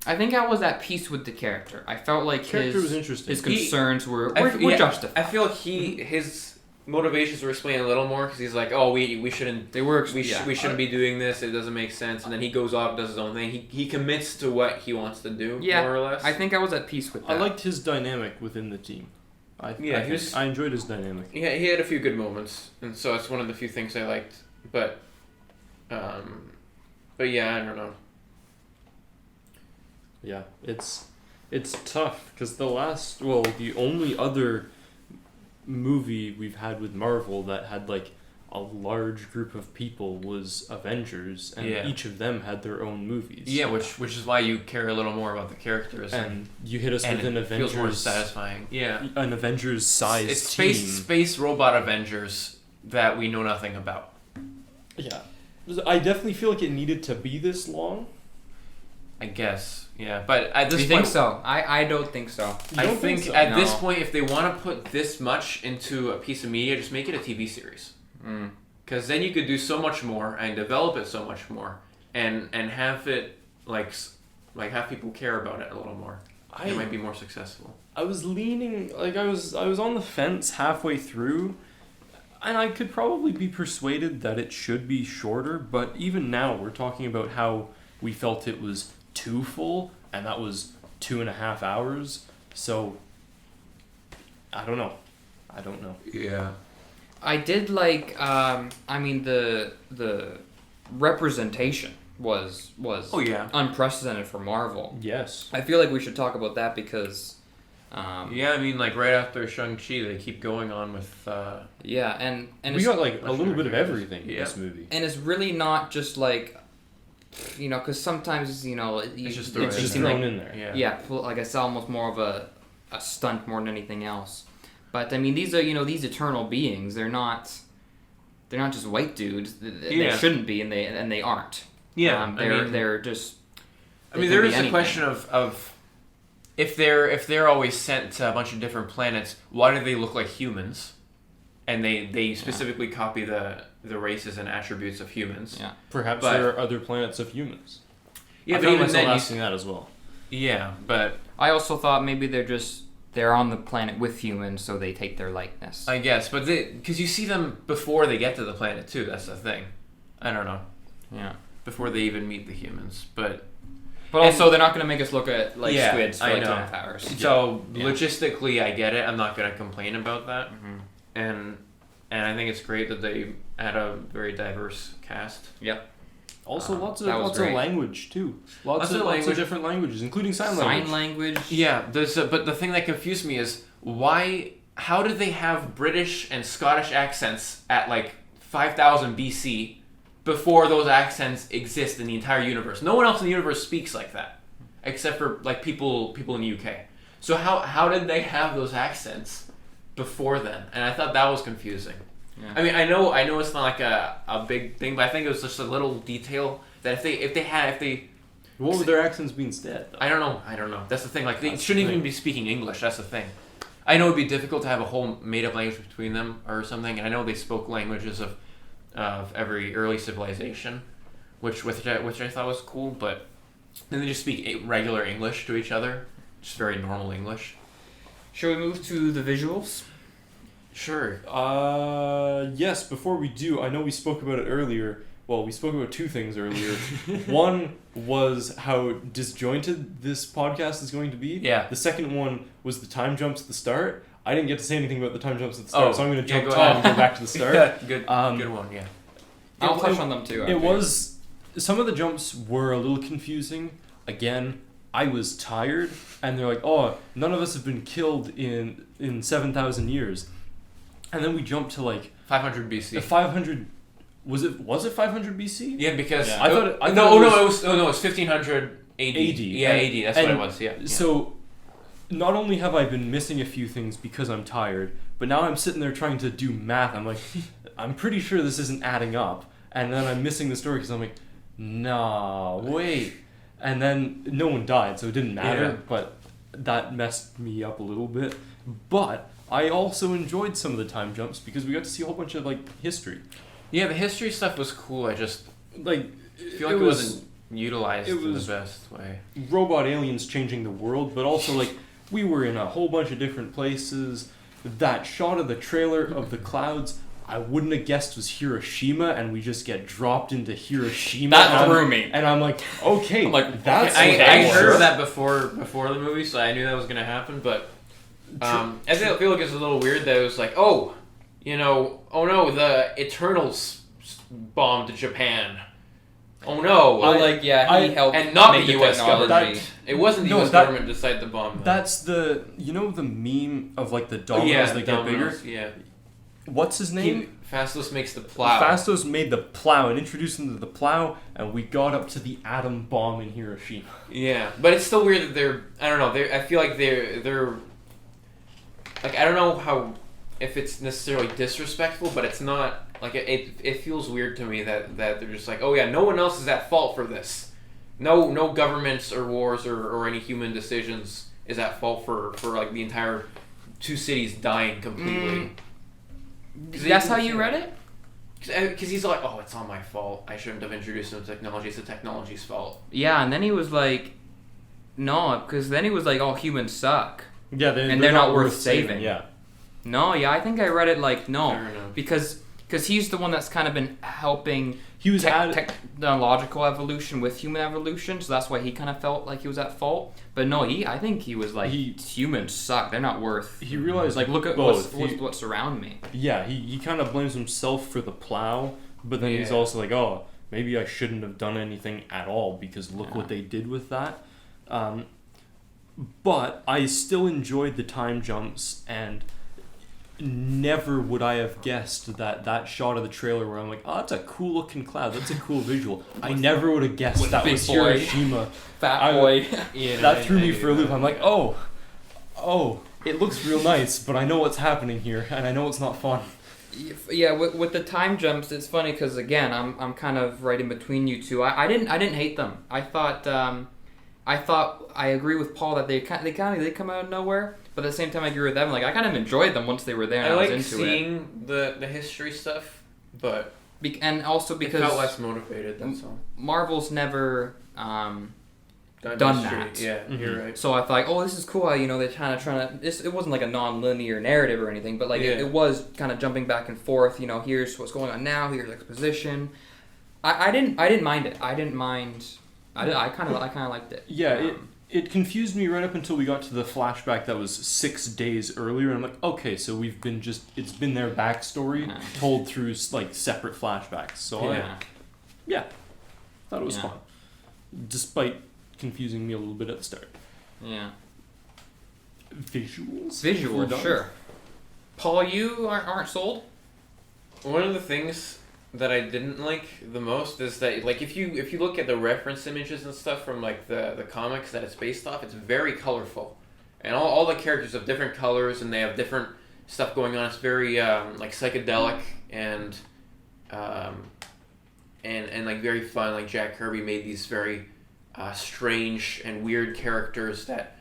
I think I was at peace with the character. I felt like Character his was interesting. his concerns were yeah, justified. I feel like his motivations were explained a little more because he's like, oh, we shouldn't. They were. We shouldn't be doing this. It doesn't make sense. And then he goes off and does his own thing. He commits to what he wants to do, Yeah, more or less. I think I was at peace with that. I liked his dynamic within the team. I enjoyed his dynamic. Yeah, he had a few good moments, and so it's one of the few things I liked. But yeah, I don't know. Yeah, it's tough because the only other movie we've had with Marvel that had like a large group of people was Avengers, and Yeah. each of them had their own movies. Yeah, which is why you care a little more about the characters, and you hit us and with an it feels more Avengers, satisfying. Yeah, an Avengers size it's team. space robot Avengers that we know nothing about. Yeah, I definitely feel like it needed to be this long. I guess, yeah, but at Do this you point, think so? I don't think so. You I don't think so? at this No. point, if they want to put this much into a piece of media, just make it a TV series. Because then you could do so much more and develop it so much more, and have it like have people care about it a little more. It might be more successful. I was leaning, like I was on the fence halfway through, and I could probably be persuaded that it should be shorter, but even now we're talking about how we felt it was too full, and that was 2.5 hours, so I don't know. Yeah. I did like. I mean, the representation was Oh yeah. unprecedented for Marvel. Yes. I feel like we should talk about that because Yeah, I mean, like right after Shang-Chi, they keep going on with. Yeah, and we got like a little bit of everything in Yeah. this movie. and it's really not just like, because sometimes It's just It's just thrown in there. Yeah. yeah, like I saw almost more of a stunt more than anything else. But I mean, these are these eternal beings. They're not just white dudes. They Yeah. shouldn't be, and they aren't. Yeah, They're just. I mean, there is a question of if they're always sent to a bunch of different planets, why do they look like humans? And they specifically copy the races and attributes of humans. Yeah. Perhaps But- there are other planets of humans. Yeah, I but found even myself then, asking that as well. yeah, but I also thought maybe they're on the planet with humans, so they take their likeness. I guess, but because you see them before they get to the planet too. That's the thing. I don't know. Yeah. Before they even meet the humans, but also, they're not going to make us look at like Yeah, squids for I like know. 2.5 hours. so Yeah. logistically, I get it. I'm not gonna complain about that, Mhm. and I think it's great that they had a very diverse cast. Yep. Also, lots that was of great. language too. Lots Lots of of language. different languages, including sign Sign language. language. Yeah, but the thing that confused me is how did they have British and Scottish accents at like 5000 BC before those accents exist in the entire universe? No one else in the universe speaks like that, except for like people in the UK. So how did they have those accents before then? And I thought that was confusing. Yeah. I mean, I know it's not like a big thing, but I think it was just a little detail that if they What would their accents be instead? Though? I don't know. That's the thing. Like they That's the shouldn't thing. even be speaking English. That's the thing. I know it'd be difficult to have a whole made-up language between them or something. And I know they spoke languages of every early civilization, which I thought was cool. But then they just speak regular English to each other, just very normal English. Shall we move to the visuals? Sure. Yes, before we do, I know we spoke about it earlier. Well, we spoke about two things earlier. One was how disjointed this podcast is going to be. Yeah. The second one was the time jumps at the start. I didn't get to say anything about the time jumps at the start, Oh, so I'm going to yeah, jump go time ahead. and go back to the start. Yeah, good one. Yeah. I'll It- touch it- on them too. It was... Some of the jumps were a little confusing. Again, I was tired, and they're like, oh, none of us have been killed in 7,000 years. And then we jumped to like 500 BC. 500... Was it 500 BC? Yeah, because Yeah. I thought it it was- was 1500 AD. AD. Yeah, And- AD. That's what it and was. Yeah. So, not only have I been missing a few things because I'm tired, but now I'm sitting there trying to do math. I'm like, I'm pretty sure this isn't adding up. And then I'm missing the story because I'm like, nah, wait. And then no one died, so it didn't matter. Yeah. But that messed me up a little bit. But I also enjoyed some of the time jumps because we got to see a whole bunch of like history. Yeah, the history stuff was cool. I just Like, feel like it wasn't utilized in was- the best way. robot aliens changing the world, but also like we were in a whole bunch of different places. That shot of the trailer of the clouds, I wouldn't have guessed was Hiroshima, and we just get dropped into Hiroshima. That and I'm- threw me. And I'm like, okay, I'm like, that's I okay, heard sure. that before the movie, so I knew that was gonna happen. But I feel like it's a little weird that it was like, oh no, the Eternals bombed Japan. Oh no. Well, like he helped and not make the U.S. technology. government. It wasn't the No, U.S. that- government decided to bomb them. That's the the meme of like the dominoes yeah, that get bigger. dominoes, yeah. What's his name? Fastos makes the plow. Fastos made the plow and introduced him to the plow, and we got up to the atom bomb in Hiroshima. Yeah, but it's still weird that they're. I don't know. I feel like they're. Like I don't know how, if it's necessarily disrespectful, but it's not. Like it feels weird to me that they're just like, oh yeah, no one else is at fault for this. No governments or wars or any human decisions is at fault for like the entire two cities dying completely. That's how you read it? Because he's like, oh, it's all my fault. I shouldn't have introduced them to technology. It's the technology's fault. Yeah, and then he was like, no, because then he was like, oh, humans suck. Yeah, they're not worth saving. Yeah. No, yeah, I think I read it like, no, Fair enough. because he's the one that's kind of been helping He was technological evolution with human evolution, so that's why he kind of felt like he was at fault. But no, I think he was like, humans suck. They're not worth. He realized Like, look at both. what's around me. Yeah, he kind of blames himself for the plow, but then he's Yeah. also like, oh, maybe I shouldn't have done anything at all because look what they did with that. But I still enjoyed the time jumps, and never would I have guessed that shot of the trailer where I'm like, oh, that's a cool looking cloud, that's a cool visual. I never would have guessed that big was boy. Hiroshima. Fat boy. Yeah, That threw I me do for a loop. that. I'm like, oh, it looks real nice, but I know what's happening here, and I know it's not fun. Yeah, with the time jumps, it's funny because again, I'm kind of right in between you two. I didn't hate them. I thought I agree with Paul that they come out of nowhere, but at the same time I agree with them. Like I kind of enjoyed them once they were there. And I like was into seeing the history stuff, but and also it because felt less motivated. That's all. Marvel's never done that. Yeah, Mm-hmm. you're right. So I thought, oh, this is cool. They're kind of trying to. It wasn't like a non-linear narrative or anything, but like Yeah. it was kind of jumping back and forth. Here's what's going on now. Here's exposition. I didn't mind it. I didn't mind. I kind of liked it. Yeah, it confused me right up until we got to the flashback that was 6 days earlier, and I'm like, okay, so it's been their backstory Yeah. told through like separate flashbacks. So Yeah. thought it was Yeah. fun, despite confusing me a little bit at the start. Yeah. Visuals, Visual, sure. Paul, you aren't sold? One of the things that I didn't like the most is that like if you look at the reference images and stuff from like the comics that it's based off, it's very colorful, and all the characters have different colors and they have different stuff going on. It's very like psychedelic and like very fun. Like Jack Kirby made these very strange and weird characters that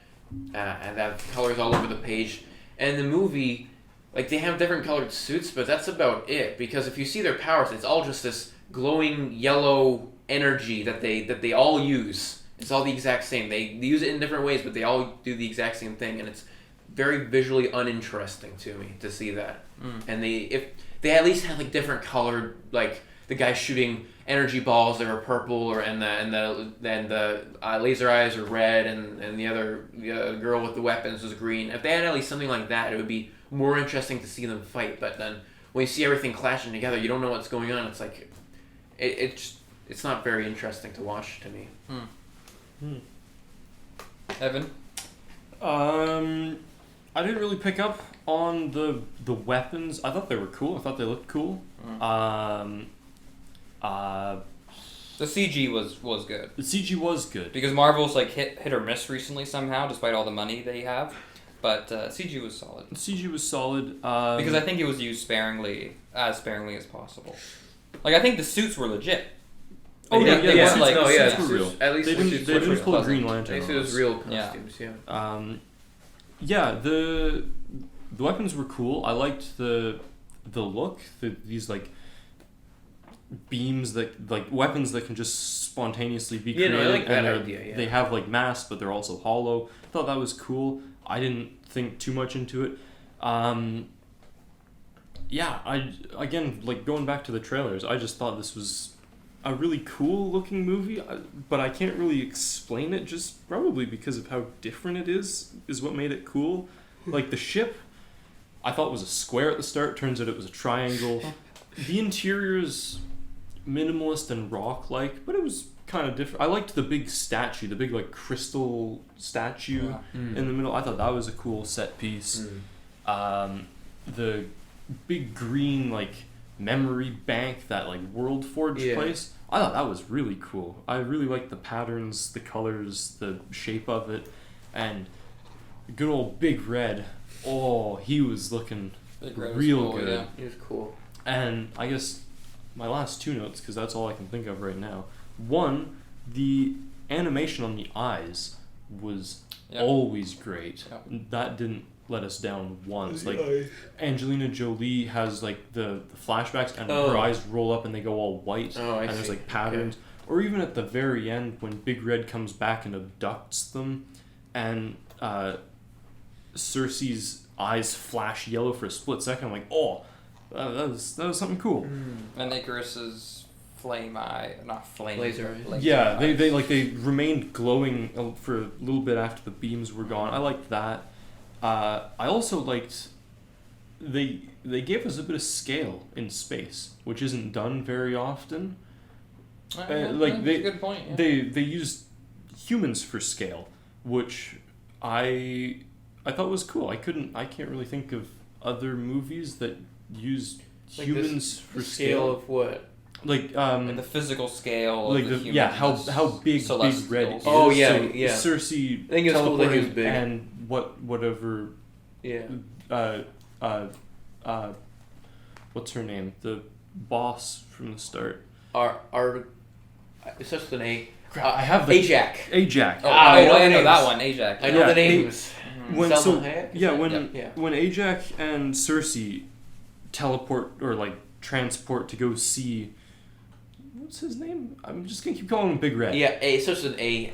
and have colors all over the page. And the movie, like they have different colored suits, but that's about it. Because if you see their powers, it's all just this glowing yellow energy that they all use. It's all the exact same. They use it in different ways, but they all do the exact same thing, and it's very visually uninteresting to me to see that. And if they at least had like different colored, like the guy shooting energy balls that were purple, and the laser eyes are red, and the other girl with the weapons was green. If they had at least something like that, it would be more interesting to see them fight. But then when you see everything clashing together, you don't know what's going on. It's like it's not very interesting to watch to me. Evan? I didn't really pick up on the weapons. I thought they were cool. I thought they looked cool. The CG was good. The CG was good. Because Marvel's like hit or miss recently somehow, despite all the money they have. But CG was solid. The CG was solid. Because I think it was used sparingly as possible. Like I think the suits were legit. Oh They yeah, weren't, like, the yeah, suits were real. At least They the didn't suits were pull a pleasant. Green At Lantern. least it on was us. real costumes. Yeah. Yeah, the weapons were cool. I liked the look. These like beams that like weapons that can just spontaneously be Yeah, created. no, I like that and idea, yeah. They have like mass, but they're also hollow. I thought that was cool. I didn't think too much into it. Yeah, again like going back to the trailers, I just thought this was a really cool looking movie, but I can't really explain it, just probably because of how different it is what made it cool. Like the ship, I thought was a square at the start, turns out it was a triangle. The interior's minimalist and rock-like, but it was kind of different. I liked the big statue, the big like crystal statue in the middle. I thought that was a cool set piece. The big green like memory bank, that like World Forge place, I thought that was really cool. I really liked the patterns, the colors, the shape of it, and good old Big Red. Oh, he was looking real good. Yeah. It was cool. And I guess my last two notes, because that's all I can think of right now. One, the animation on the eyes was always great. Yeah. That didn't let us down once. Like Angelina Jolie has like the flashbacks, and her eyes roll up and they go all white, and there's like patterns. Or even at the very end when Big Red comes back and abducts them, and Cersei's eyes flash yellow for a split second. I'm like, that was something cool. And Icarus's flame eye, not flame, Laser but eyes. Yeah, eyes. they remained glowing for a little bit after the beams were gone. I liked that. I also liked they gave us a bit of scale in space, which isn't done very often. That's a good point. Yeah. They used humans for scale, which I thought was cool. I can't really think of other movies that use Like humans for scale of what? Like And the physical scale like of the the human. yeah how big celestials. Big Red is. Oh, yeah, so yeah. Cersei I think it's cool that he was teleporting big. and whatever Yeah. what's her name, the boss from the start. Our it's just an A. I have the Ajax. Ajax. Oh, I know I the know that names. one, Ajax. I know Yeah, the names. When Selma so Hayek, is yeah it? when Yeah. when Ajax and Cersei teleport or like transport to go see, what's his name? I'm just gonna keep calling him Big Red. Yeah, it's just an A.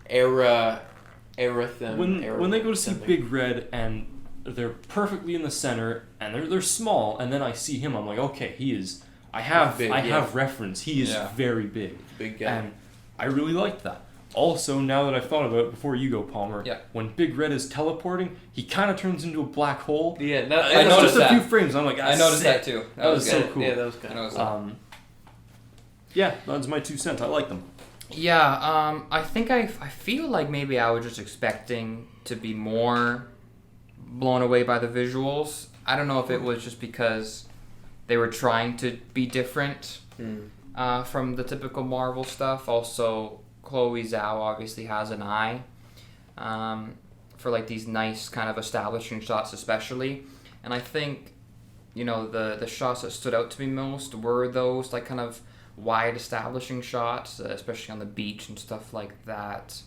Erathem. When they go to see something. Big Red and they're perfectly in the center and they're small, and then I see him, I'm like, okay, he is. I have Big, have reference. He is Yeah. very big, Big guy. and I really liked that. Also, now that I've thought about it, before you go, Palmer, Yeah. when Big Red is teleporting, he kind of turns into a black hole. Yeah, It's I just noticed a that. few frames. I'm like, I noticed sick. that too. That was so good. cool. Yeah, that was I kind of. noticed that. Yeah, that's my 2 cents. I like them. Yeah, I think I feel like maybe I was just expecting to be more blown away by the visuals. I don't know if it was just because they were trying to be different from the typical Marvel stuff. Also, Chloe Zhao obviously has an eye for like these nice kind of establishing shots especially. And I think, the shots that stood out to me most were those like kind of wide establishing shots, especially on the beach and stuff like that.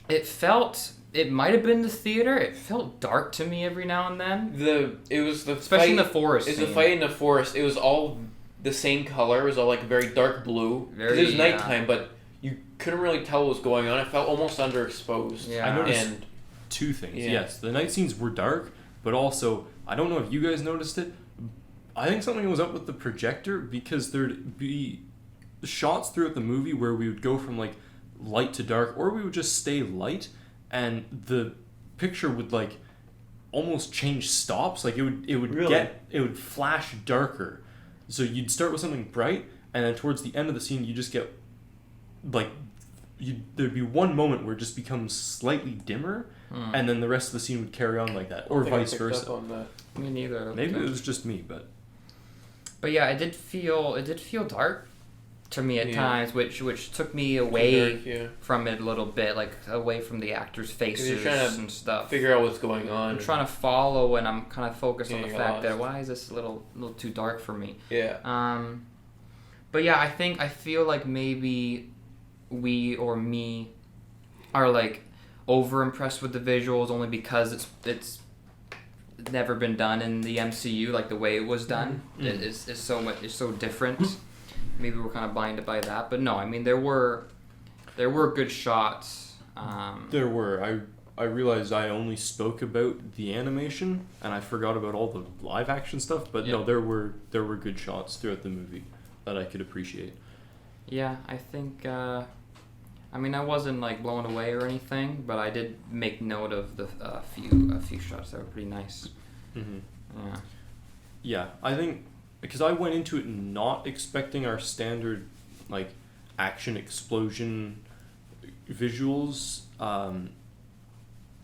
It might have been the theater. It felt dark to me every now and then. It was the Especially in fight, the forest It's the scene. fight in the forest. It was all the same color. It was all like very dark blue. 'Cause it was Very, nighttime, but you couldn't really tell what was going on. It felt almost underexposed. Yeah. I noticed And 2 things. Yeah. Yes, the night scenes were dark, but also, I don't know if you guys noticed it, I think something was up with the projector, because there'd be shots throughout the movie where we would go from like light to dark, or we would just stay light, and the picture would like almost change stops. Like it would Really? it would flash darker. So you'd start with something bright, and then towards the end of the scene you just get like there'd be one moment where it just becomes slightly dimmer, and then the rest of the scene would carry on like that, or I think I vice picked up versa. on that. Me neither. Maybe it was just me, but yeah, it did feel dark to me at Yeah. times, which took me away Dark, yeah. from it a little bit, like away from the actors' faces you're trying to and stuff. Figure out what's going on. I'm trying to follow, and I'm kind of focused on Yeah, the you're fact that lost. why is this a little too dark for me? Yeah. But yeah, I feel like maybe we or me are like over impressed with the visuals only because it's never been done in the MCU like the way it was done. Mm-hmm. It's so different. Maybe we're kind of blinded by that, but no, I mean there were good shots. there were. I realized I only spoke about the animation, and I forgot about all the live action stuff. But no, Yeah. there were good shots throughout the movie that I could appreciate. Yeah, I think. I mean, I wasn't like blown away or anything, but I did make note of the a few shots that were pretty nice. Mm-hmm. Yeah. Yeah, I think because I went into it not expecting our standard like action explosion visuals.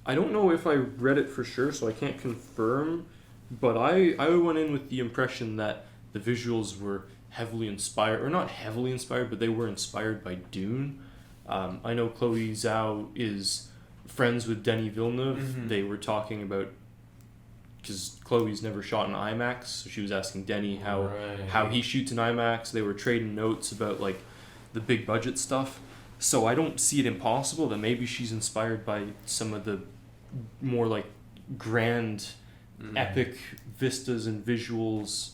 I don't know if I read it for sure, so I can't confirm, but I went in with the impression that the visuals were heavily inspired, or not heavily inspired, but they were inspired by Dune. I know Chloe Zhao is friends with Denis Villeneuve. Mhm. They were talking about, because Chloe's never shot in IMAX, so she was asking Denny how he shoots in IMAX. They were trading notes about like the big budget stuff. So I don't see it impossible that maybe she's inspired by some of the more like grand, epic vistas and visuals.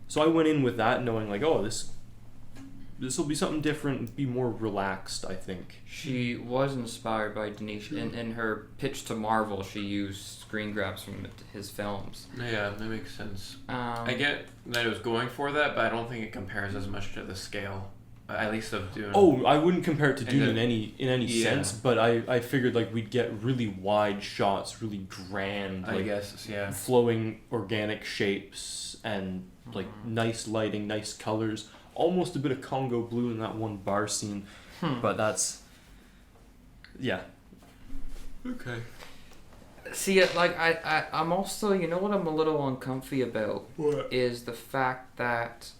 So I went in with that knowing like, oh, this will be something different, be more relaxed, I think. She was inspired by Denise. In her pitch to Marvel, she used screen grabs from his films. Yeah, that makes sense. I I get that it was going for that, but I don't think it compares as much to the scale, at least of Dune. Oh, I wouldn't compare it to And Dune the- in any yeah. sense, but I figured like we'd get really wide shots, really grand, I like guess, yeah. flowing organic shapes and like nice lighting, nice colors. Almost a bit of Congo blue in that one bar scene, but that's Yeah. Okay. See, like I'm also, you know what I'm a little uncomfy about? What? Is the fact that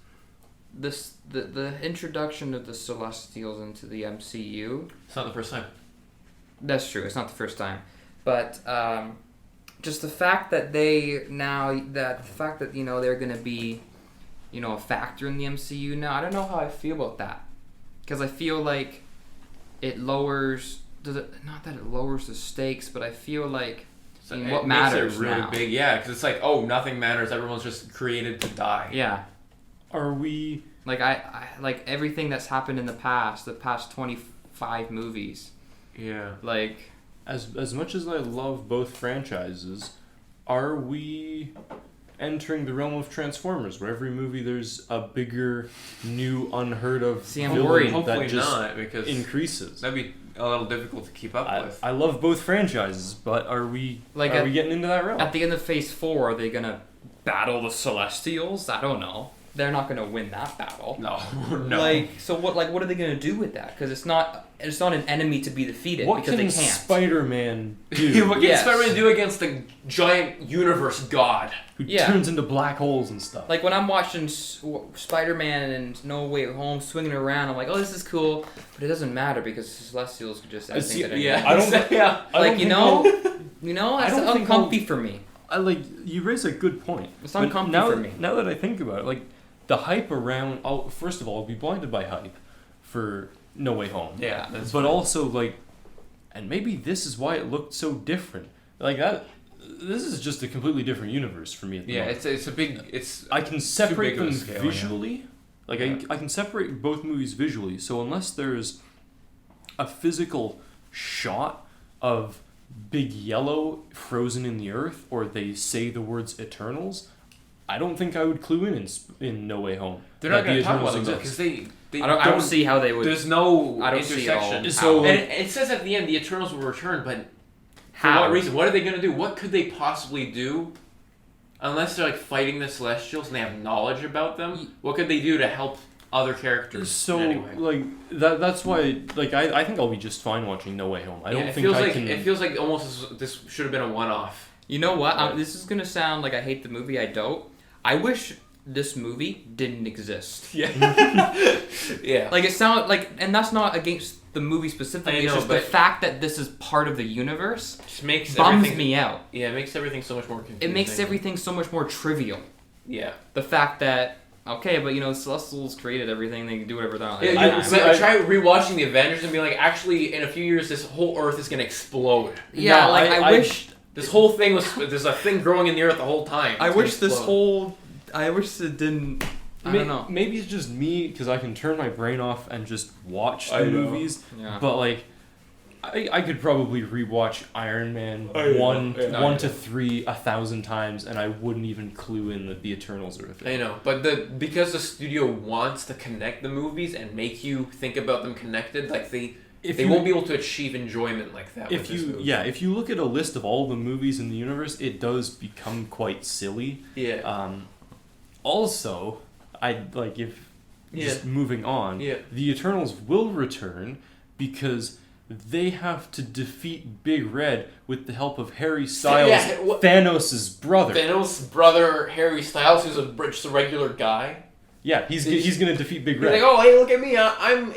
the introduction of the Celestials into the MCU. It's not the first time. That's true. It's not the first time, but just the fact that they're gonna be, a factor in the MCU now. I don't know how I feel about that, because I feel like it lowers. Not that it lowers the stakes, but I feel like. So What matters makes it really now. big, yeah, because it's like, oh, nothing matters. Everyone's just created to die. Yeah. Are we... Like I like everything that's happened in the past 25 movies. Yeah. Like As much as I love both franchises, are we entering the realm of Transformers, where every movie there's a bigger, new, unheard of See, I'm villain worried. Hopefully that just not, because increases? that'd be a little difficult to keep up with. I love both franchises, but are we Like are we getting into that realm? at the end of Phase 4, are they gonna battle the Celestials? I don't know. They're not gonna win that battle. No, no. Like, so what? Like, what are they gonna do with that? Because it's not an enemy to be defeated What because can they can't. Spider-Man do? What can Yes. Spider-Man do against the giant universe god? Who Yeah. turns into black holes and stuff? Like when I'm watching Spider-Man and No Way Home swinging around, I'm like, oh, this is cool, but it doesn't matter because the Celestials could just. See, Yeah, I don't- yeah. I Like don't you think know, I that's don't think uncomfy for me. I like you raise a good point. It's But uncomfy now, for me. Now that I think about it, like the hype around. First of all, I'll be blinded by hype for No Way Home. Yeah, that's but fine. also like, and maybe this is why it looked so different. Like that. This is just a completely different universe for me. At the Yeah, moment. it's a big. It's I can separate big of a them scale, yeah. visually. Like Yeah. I can separate both movies visually. So unless there's a physical shot of Big Yellow frozen in the earth, or they say the words Eternals, I don't think I would clue in No Way Home. they're that not going the to talk about Eternals them because exist. they I don't see how they would. There's no I don't see it all. intersection. So- and it says at the end the Eternals will return, but for How? what reason? What are they going to do? What could they possibly do? Unless they're like fighting the Celestials and they have knowledge about them, what could they do to help other characters? So anyway? like that's why like I think I'll be just fine watching No Way Home. I don't it think feels I like can. it feels like almost this should have been a one-off. You know what? This is gonna sound like I hate the movie. I don't. I wish this movie didn't exist. Yeah, yeah. Like it sound like, and that's not against the movie specifically. I It's know, just the but- fact that this is part of the universe Just makes bums everything, me out. Yeah, it makes everything so much more confusing. It makes everything so much more trivial. Yeah. The fact that okay, but the Celestials created everything. They can do whatever they want. Yeah, I- but try rewatching the Avengers and be like, actually, in a few years, this whole Earth is gonna explode. Yeah, No, like I wish. This whole thing there's a thing growing in the Earth the whole time. I It's wish gonna this explode. whole. I wish it didn't. I don't know. Maybe it's just me because I can turn my brain off and just watch the I know. movies. Yeah. But like, I could probably rewatch Iron Man I know. 1 Yeah. 1 to 3 1,000 times, and I wouldn't even clue in that the Eternals are a thing. I know, but because the studio wants to connect the movies and make you think about them connected, like they won't be able to achieve enjoyment like that. If with this you movie. if you look at a list of all the movies in the universe, it does become quite silly. yeah, Also, I'd like if just moving on. Yeah. The Eternals will return because they have to defeat Big Red with the help of Harry Styles, Yeah, what- Thanos' brother. Thanos' brother Harry Styles, who's just a regular guy. Yeah, he's gonna defeat Big He's Red. like, oh hey, look at me,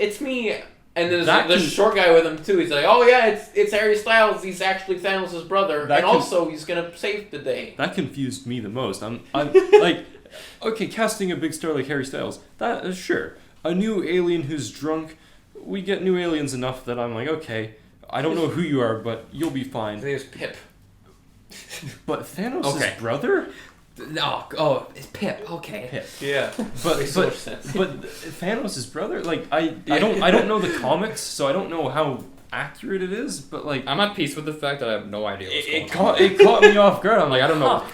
it's me. And then That there's a can- short guy with him too. He's like, oh yeah, it's Harry Styles. He's actually Thanos' brother, That and can- also he's gonna save the day. That confused me the most. I'm like, okay, casting a big star like Harry Styles. That sure, a new alien who's drunk. We get new aliens enough that I'm like, okay, I don't know who you are, but you'll be His fine. name is Pip. But Thanos' Okay. brother? Oh, it's Pip. Okay. Pip. Yeah, But makes so much sense. but Thanos' brother? Like I don't know the comics, so I don't know how accurate it is. But like I'm at peace with the fact that I have no idea what's it going on. it caught me off guard. I'm Like, I don't know. huh.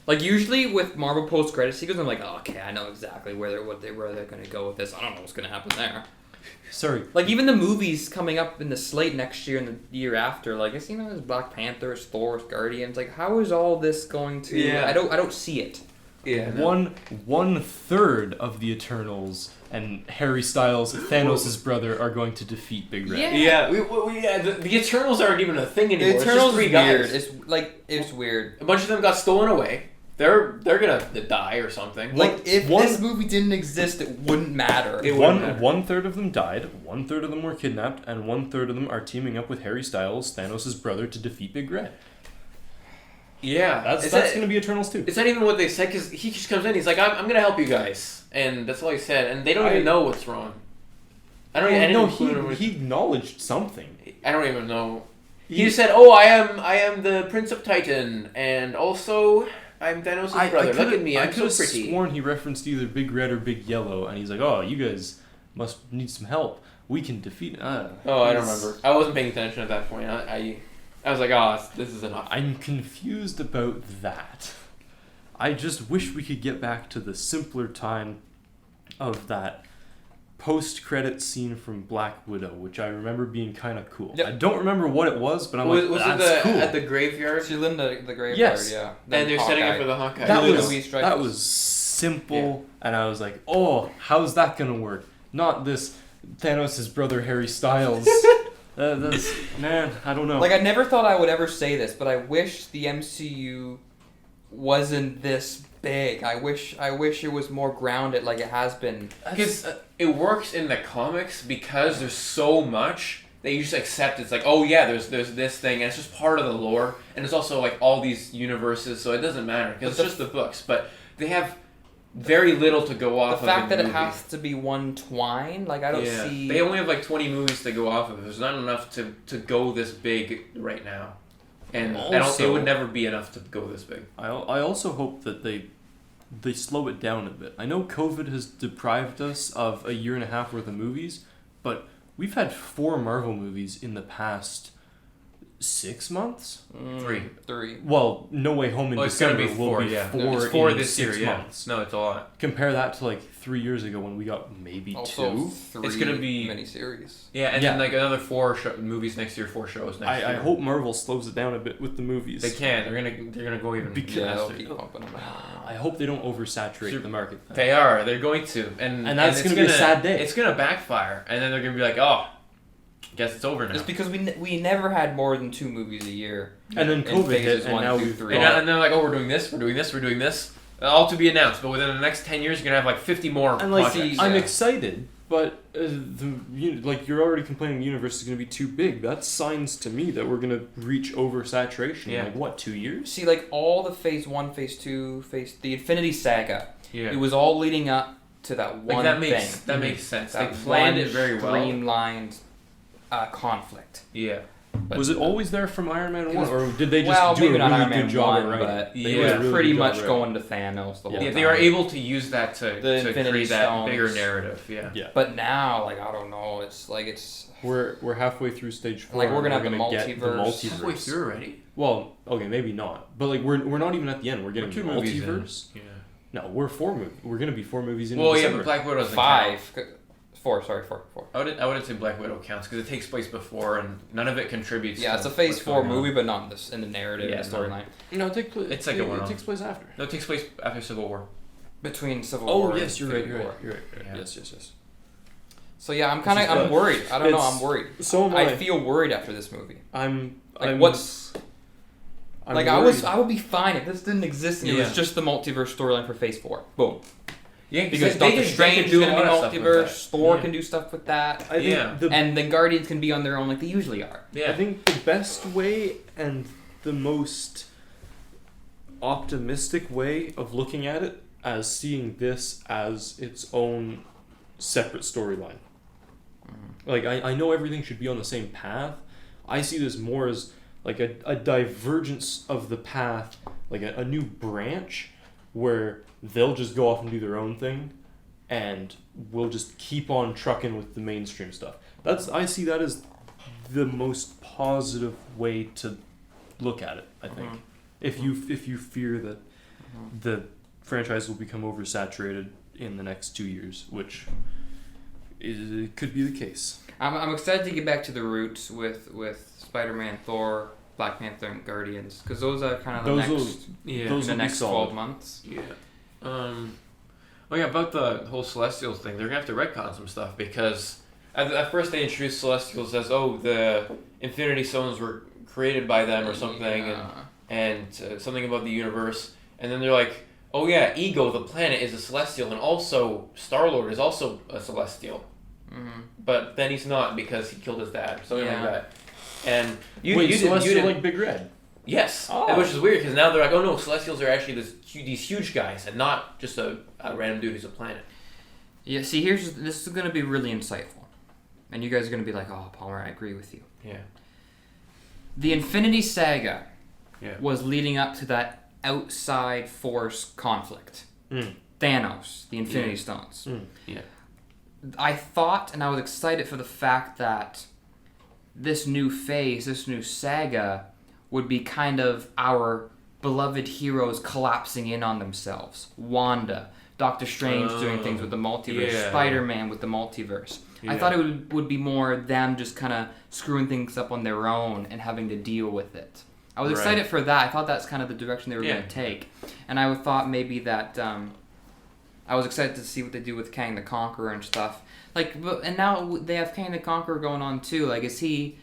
Like usually with Marvel post-credit sequence, I'm like, oh, okay, I know exactly where they're gonna go with this. I don't know what's gonna happen there. Sorry. Like even the movies coming up in the slate next year and the year after, like it's there's Black Panther, Thor, Guardians. Like how is all this going to? Yeah. I don't see it. Yeah. No. One third of the Eternals and Harry Styles, Thanos' brother, are going to defeat Big Red. Yeah. Yeah. The Eternals aren't even a thing The anymore. Eternals it's just 3 is guys. weird. It's weird. A bunch of them got stolen away. They're gonna die or something. Like if this movie didn't exist, it wouldn't matter. It wouldn't matter. One third of them died, 1/3 of them were kidnapped, and 1/3 of them are teaming up with Harry Styles, Thanos' brother, to defeat Big Red. Yeah, That's going to be Eternals too. It's not even what they said, because he just comes in. He's like, I'm gonna help you guys, and that's all he said. And they don't even know what's wrong. I don't No, even. he acknowledged something. I don't even know. He just said, "Oh, I am the Prince of Titan, and also I'm Thanos' brother. Look at me, I'm so pretty." Sworn he referenced either Big Red or Big Yellow, and he's like, "Oh, you guys must need some help. We can defeat." I don't remember. I wasn't paying attention at that point. I was like, "Oh, this is enough." I'm confused about that. I just wish we could get back to the simpler time of that post-credit scene from Black Widow, which I remember being kind of cool. Yep. I don't remember what it was, but I'm was like, it that's cool. at the graveyard? She's in the graveyard, Yes. yeah. And they're setting up for the Hawkeye. That was simple, and I was like, oh, how's that gonna work? Not this Thanos' brother Harry Styles. That's, man, I don't know. Like, I never thought I would ever say this, but I wish the MCU wasn't this big. I wish it was more grounded like it has been. Because it works in the comics because there's so much that you just accept. It's like, oh yeah, there's this thing, and it's just part of the lore, and it's also like all these universes, so it doesn't matter because it's just the books. But they have very little to go off of. The fact that movie. it has to be one twine, like I don't see. They only have like 20 movies to go off of. There's not enough to go this big right now, and it would never be enough to go this big. I also hope that they slow it down a bit. I know COVID has deprived us of 1.5 years worth of movies, but we've had 4 Marvel movies in the past 6 months? 3. Well, No Way Home in It's gonna December be 4, will be yeah. 4 It's 4 in this 6 year, months. No, it's a lot. Compare that to like 3 years ago when we got maybe also 2. 3 It's gonna be miniseries. Yeah, and then like another 4 movies next year, 4 shows next year. I hope Marvel slows it down a bit with the movies. They can. They're gonna go even They'll faster. keep pumping them out. I hope they don't oversaturate the market. They are. They're going to, and that's it's gonna be a sad day. It's gonna backfire, and then they're gonna be like, "Oh, guess it's over now." It's because we never had more than 2 movies a year. And then in COVID hit, phases and 1 now through we've 3. And they're like, "Oh, we're doing this. All to be announced." But within the next 10 years, you're gonna have like 50 more And like, projects. I'm excited, but you're already complaining the universe is going to be too big. That's signs to me that we're going to reach oversaturation in like what, 2 years? See, like all the phase 1, phase 2, the Infinity Saga. Yeah. It was all leading up to that one that thing. makes sense. That They planned one it very well. streamlined conflict. Yeah. But Was it always there from Iron Man 1, was- or did they just do a maybe not really Iron good Man job 1, at writing? but Yeah. it They was did a really pretty good much job at going to Thanos the whole Yeah, time. they were able to use that to Infinity create that Stones. bigger narrative. Yeah. Yeah. But now, like, I don't know. It's We're halfway through stage 4. Like, we're gonna have the get multiverse. Halfway through already. Well, okay, maybe not. But like we're not even at the end. We're getting 2 the movies in. multiverse. Yeah. No, we're 4 movies. We're gonna be 4 movies in. Well, yeah, December. but Black Widow doesn't 5. 4, sorry, 4. I wouldn't say Black Widow counts because it takes place before and none of it contributes. Yeah, to it's a phase what's 4 going on. movie, but not in, in the narrative Yeah, and the storyline. No, it's like it takes place after. No, it takes place after Civil War. Between Civil Oh War yes, and you're right. Infinity You're War. right. Yeah. Yes. So yeah, I'm good. worried. I don't know, It's- I'm worried. So am I feel worried after this movie. I'm Like, I'm like worried. I would be fine if this didn't exist and it was Yeah. just the multiverse storyline for phase 4. Boom. Yeah, Because they Doctor can Strange do is a gonna be lot of stuff with multiverse, Thor Yeah. can do stuff with that. I think Yeah. And then Guardians can be on their own like they usually are. that. Yeah. I think the best way and the most optimistic way of looking at it as seeing this as its own separate storyline. Like, I know everything should be on the same path. I see this more as like a divergence of the path, like a new branch where they'll just go off and do their own thing and we'll just keep on trucking with the mainstream stuff. I see that as the most positive way to look at it, I think. If you fear that the franchise will become oversaturated in the next 2 years, which could be the case. I'm excited to get back to the roots with Spider-Man, Thor, Black Panther, and Guardians because those are kind of the Those next will in the be next solid. 12 months. Yeah. Oh yeah, about the whole Celestials thing, they're gonna have to retcon some stuff because at first they introduced Celestials as the Infinity Stones were created by them or something, and something about the universe, and then they're like, oh yeah, Ego the planet is a Celestial, and also Star-Lord is also a Celestial, but then he's not because he killed his dad, something like that. And Celestial like Big Red. Yes, which is weird because now they're like, oh no, Celestials are actually these huge guys and not just a random dude who's a planet. Yeah, see, this is going to be really insightful. And you guys are going to be like, oh, Palmer, I agree with you. Yeah. The Infinity Saga was leading up to that outside force conflict. Thanos, the Infinity Stones. Yeah. I thought, and I was excited for the fact that this new phase, this new saga, would be kind of our beloved heroes collapsing in on themselves. Wanda, Doctor Strange doing things with the multiverse, Spider-Man with the multiverse. Yeah. I thought it would be more them just kind of screwing things up on their own and having to deal with it. I was excited for that. I thought that's kind of the direction they were going to take. And I thought maybe that I was excited to see what they do with Kang the Conqueror and stuff. And now they have Kang the Conqueror going on too. Like, does he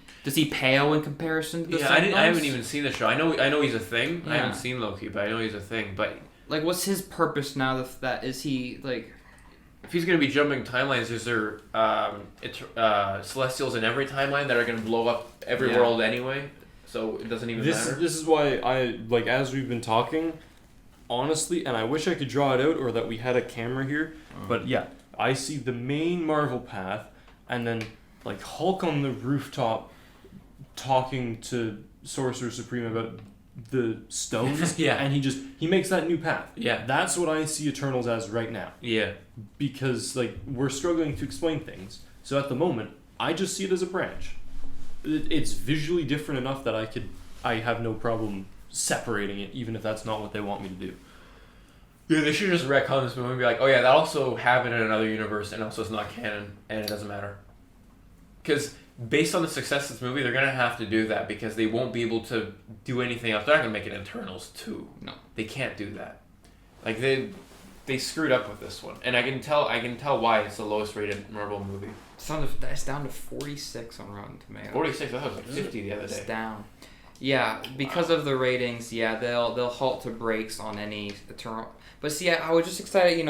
pale in comparison to the Sentinels? I haven't even seen the show. I know he's a thing. Yeah. I haven't seen Loki, but I know he's a thing. But like, what's his purpose now? That is he like? If he's going to be jumping timelines, is there Celestials in every timeline that are going to blow up every world anyway? So it doesn't even matter. This is why I like, as we've been talking, honestly, and I wish I could draw it out or that we had a camera here. But yeah, I see the main Marvel path, and then like Hulk on the rooftop talking to Sorcerer Supreme about the stones. And he makes that new path. That's what I see Eternals as right now. Because like we're struggling to explain things, so at the moment I just see it as a branch. It's visually different enough that I have no problem separating it, even if that's not what they want me to do. Yeah, they should just retcon this movie and be like, oh yeah, that also happened in another universe, and also it's not canon, and it doesn't matter. Because based on the success of this movie, they're going to have to do that because they won't be able to do anything else. They're not going to make it Eternals 2. No. They can't do that. Like, they screwed up with this one. And I can tell why it's the lowest rated Marvel movie. It's down to 46 on Rotten Tomatoes. 46? I thought it was like 50 the other day. It's down. Yeah, because of the ratings, they'll halt to breaks on any Eternal. But see, I was just excited, in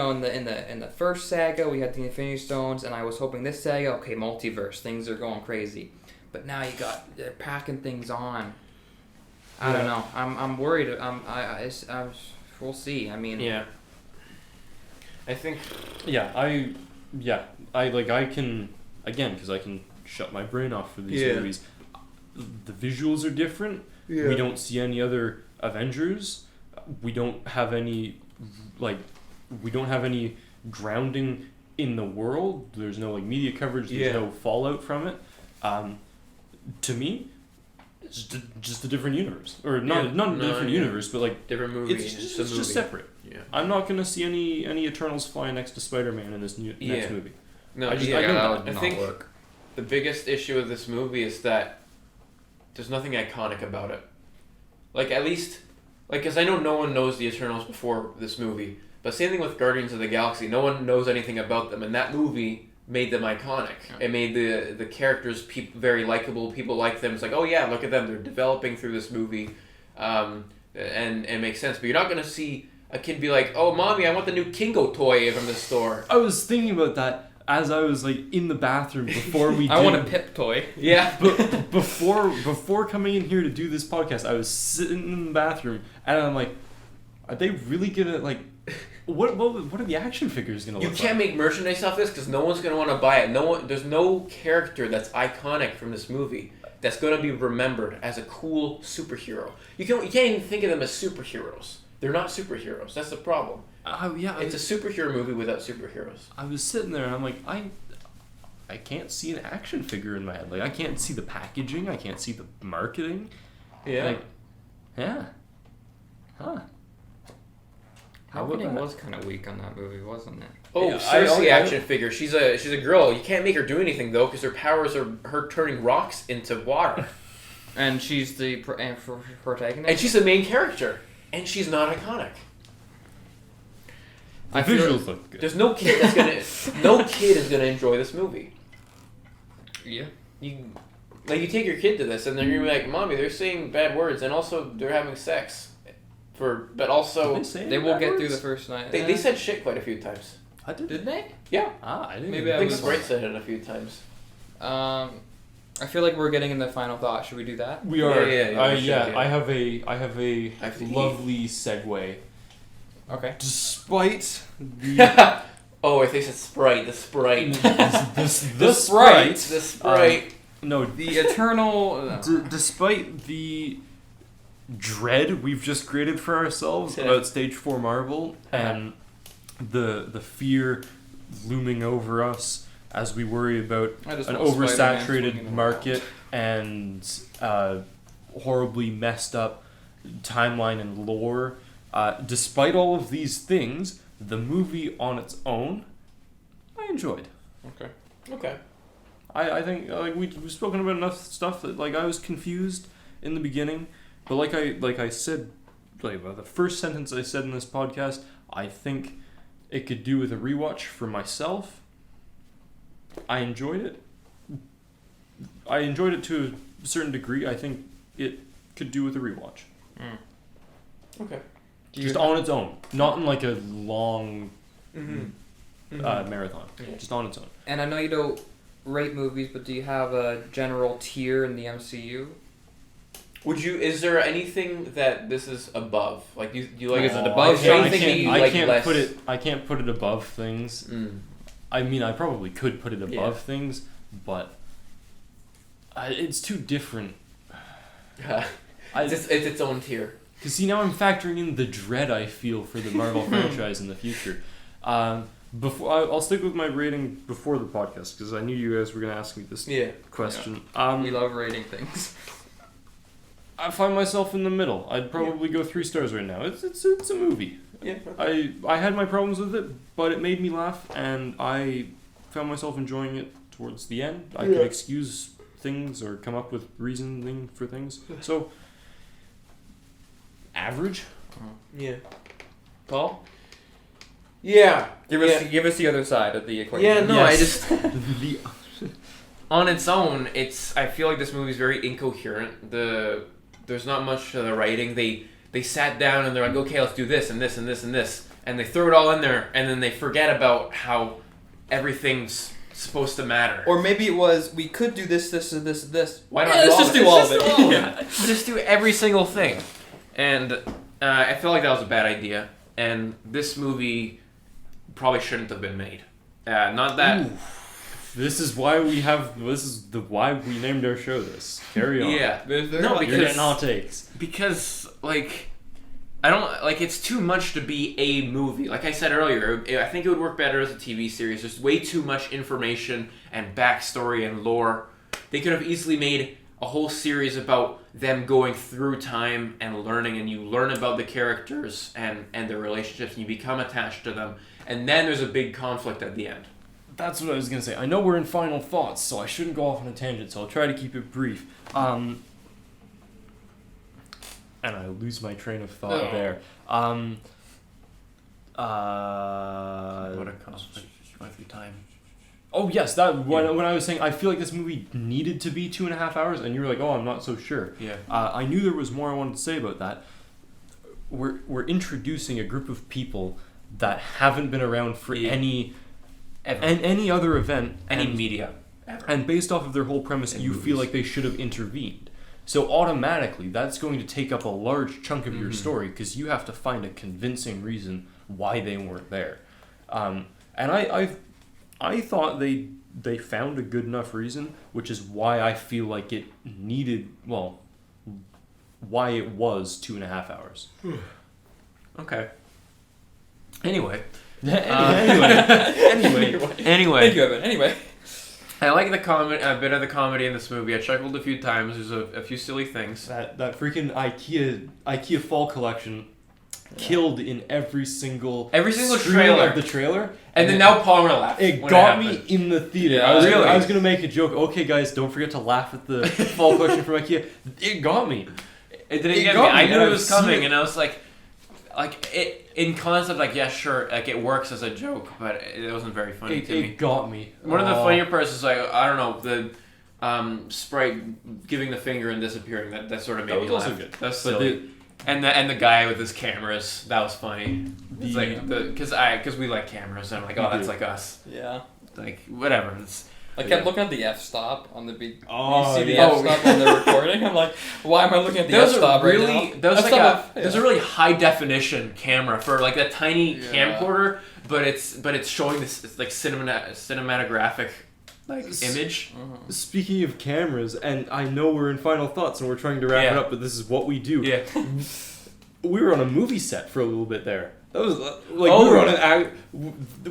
the first saga we had the Infinity Stones, and I was hoping this saga, okay, multiverse, things are going crazy. But now they're packing things on. I don't know. I'm worried. We'll see. I mean. Yeah. I think. I can, again, because I can shut my brain off for these movies. The visuals are different. We don't see any other Avengers. We don't have any grounding in the world. There's no media coverage. There's no fallout from it. To me, it's just a different universe, or not a different universe, but different movie. It's just separate. Yeah. I'm not gonna see any Eternals flying next to Spider-Man in this next movie. No, I think the biggest issue with this movie is that there's nothing iconic about it. At least, because I know no one knows the Eternals before this movie, but same thing with Guardians of the Galaxy. No one knows anything about them, and that movie made them iconic. It made the characters very likable. People like them. It's like, oh yeah, look at them. They're developing through this movie, and it makes sense. But you're not gonna see a kid be like, oh mommy, I want the new Kingo toy from the store. I was thinking about that as I was in the bathroom before we I want a Pip toy. Yeah. But before coming in here to do this podcast, I was sitting in the bathroom and I'm like, are they really gonna what are the action figures gonna look like? You can't make merchandise off this because no one's gonna want to buy it. There's no character that's iconic from this movie that's gonna be remembered as a cool superhero. You can't even think of them as superheroes. They're not superheroes. That's the problem. It's a superhero movie without superheroes. I was sitting there and I'm like, I can't see an action figure in my head. I can't see the packaging. I can't see the marketing. Yeah. Huh. Marketing was kind of weak on that movie, wasn't it? Oh, Cersei action figure. She's a girl. You can't make her do anything though, because her powers are her turning rocks into water. And she's the protagonist. And she's the main character, and she's not iconic. The visuals look good. There's no kid that's gonna enjoy this movie. Yeah. You take your kid to this, and they're gonna be like, "Mommy, they're saying bad words, and also they're having sex." But also they will get through the first night. They said shit quite a few times. I did. Did they? Yeah. I didn't. Maybe I I think was- Sprite said it a few times. I feel like we're getting in the final thought. Should we do that? We are. Yeah, we should, yeah. I have a have to lovely segue. Okay. Despite the Oh, I think it's Sprite. The Sprite. the Sprite. The Sprite. No, The eternal. despite the dread we've just created for ourselves Yeah. about Stage 4 Marvel and the fear looming over us as we worry about I just an want Spider-Man oversaturated swinging market and horribly messed up timeline and lore. Despite all of these things, the movie on its own, I enjoyed. Okay. I think like we've spoken about enough stuff that like I was confused in the beginning, but like I said, like about the first sentence I said in this podcast, I think it could do with a rewatch for myself. I enjoyed it. I enjoyed it to a certain degree. I think it could do with a rewatch. Okay. Just on its own, not in like a long Mm-hmm. marathon. Yeah. Just on its own. And I know you don't rate movies, but do you have a general tier in the MCU? Is there anything that this is above? Like, do you like? Is it Oh, above? I Anything that you like can't less? put it. I can't put it above things. I mean, I probably could put it above things, but it's too different. It's its own tier. Because see, now I'm factoring in the dread I feel for the Marvel franchise in the future. Before I'll stick with my rating before the podcast because I knew you guys were gonna ask me this question. We love rating things. I find myself in the middle. I'd probably go 3 stars right now. It's a movie. Yeah. I had my problems with it, but it made me laugh, and I found myself enjoying it towards the end. I could excuse things or come up with reasoning for things. So, average. Yeah. Paul? Yeah. Give us the other side of the equation. Yeah. No, Yes. I just on its own, I feel like this movie is very incoherent. There's not much to the writing. They sat down and they're like, okay, let's do this and this and this and this, and they throw it all in there, and then they forget about how everything's supposed to matter. Or maybe it was, we could do this, this, and this, and this. Why not? Let's just do all of it. Yeah. Just do every single thing, and I feel like that was a bad idea. And this movie probably shouldn't have been made. Not that. Ooh. This is why why we named our show this. Carry on. Yeah. No, You're getting all takes. Because, like, I don't, like, it's too much to be a movie. Like I said earlier, I think it would work better as a TV series. There's way too much information and backstory and lore. They could have easily made a whole series about them going through time and learning, and you learn about the characters and their relationships, and you become attached to them. And then there's a big conflict at the end. That's what I was gonna say. I know we're in final thoughts, so I shouldn't go off on a tangent. So I'll try to keep it brief. And I lose my train of thought there. What a conflict every time. Oh yes, when I was saying I feel like this movie needed to be 2.5 hours, and you were like, "Oh, I'm not so sure." Yeah. I knew there was more I wanted to say about that. We're introducing a group of people that haven't been around for any other event, Any and, media. Ever. and based off of their whole premise, you feel like they should have intervened. So automatically, that's going to take up a large chunk of your story because you have to find a convincing reason why they weren't there. And I thought they found a good enough reason, which is why I feel like it needed, why it was 2.5 hours. Okay. Anyway. Anyway. Thank you, Evan. Anyway. I like a bit of the comedy in this movie. I chuckled a few times. There's a few silly things. That freaking IKEA fall collection killed in every single Scream trailer of the trailer. And then now Palmer laughed. It when got it me happened. in the theater. Yeah, I was gonna make a joke. Okay, guys, don't forget to laugh at the fall collection from IKEA. It got me. It didn't It get me. got me, I knew and it I've was seen coming, it. and I was like, like it in concept, like yeah, sure, like it works as a joke, but it wasn't very funny to me. It got me. One of the funnier parts is like I don't know the Sprite giving the finger and disappearing. That sort of made me laugh. Also good. That's silly. And the guy with his cameras, that was funny. It's like because we like cameras, and I'm like, oh, that's like us. Yeah. Like whatever. I kept looking at the f-stop on the beat. Oh, you see the yeah. f-stop on the recording? I'm like, why am I looking at the f-stop right now? There's a really high definition camera for like that tiny camcorder, but it's showing this like cinematographic like image. Speaking of cameras, and I know we're in final thoughts and we're trying to wrap it up, but this is what we do. Yeah. We were on a movie set for a little bit there. That was like we were on an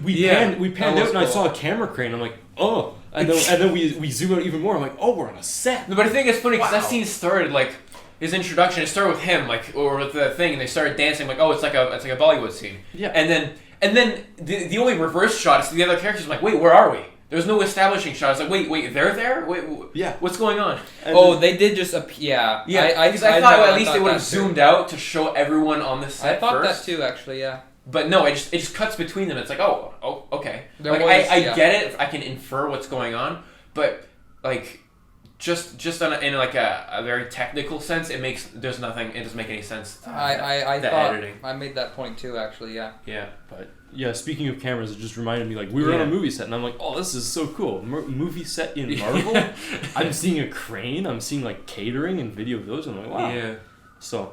we panned out and I saw a camera crane. I'm like, oh, and then we zoom out even more. I'm like, oh, we're on a set. No, but I think it's funny because that scene started like his introduction. It started with him like or with the thing, and they started dancing. I'm like, oh, it's like a Bollywood scene. Yeah. And then the only reverse shot is the other characters. I'm like, wait, where are we? There's no establishing shot. It's like, wait, they're there? Wait, yeah. What's going on? And they did just Yeah, because I thought at least they would have zoomed out to show everyone on the set. I thought first. that too, actually. Yeah. But no, it just cuts between them. It's like, oh, okay. There like was, I get it. I can infer what's going on, but like just in like a very technical sense, there's nothing. It doesn't make any sense. I thought editing. I made that point too, actually. Yeah. Yeah, but. Yeah, speaking of cameras, it just reminded me, like, we were on a movie set, and I'm like, oh, this is so cool. Movie set in Marvel? I'm seeing a crane, I'm seeing, like, catering and video of those, and I'm like, wow. Yeah. So,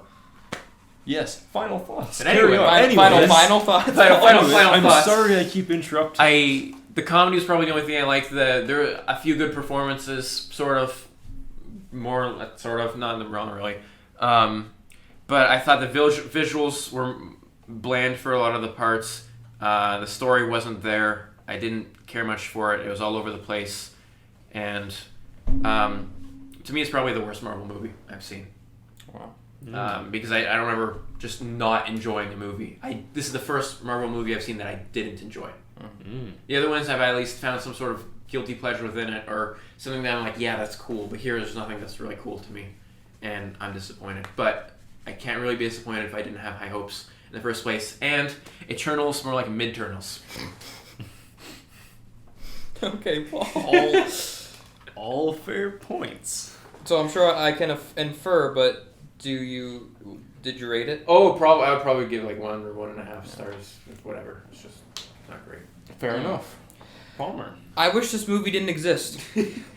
yes, final thoughts. And anyway, final thoughts. Final thoughts. I'm sorry I keep interrupting. The comedy was probably the only thing I liked. There are a few good performances, sort of, not in the wrong, really. But I thought the visuals were bland for a lot of the parts. The story wasn't there. I didn't care much for it. It was all over the place. And to me, it's probably the worst Marvel movie I've seen. Wow. Because I don't remember just not enjoying the movie. This is the first Marvel movie I've seen that I didn't enjoy. Mm-hmm. The other ones I've at least found some sort of guilty pleasure within it, or something that I'm like, yeah, that's cool. But here, there's nothing that's really cool to me, and I'm disappointed. But I can't really be disappointed if I didn't have high hopes in the first place. And Eternals more like Mid-Turnals. Okay, Paul. All fair points. So I'm sure I can infer, but did you rate it? Oh, I would probably give like 1 or 1.5 stars. Whatever. It's just not great. Fair enough. Palmer. I wish this movie didn't exist.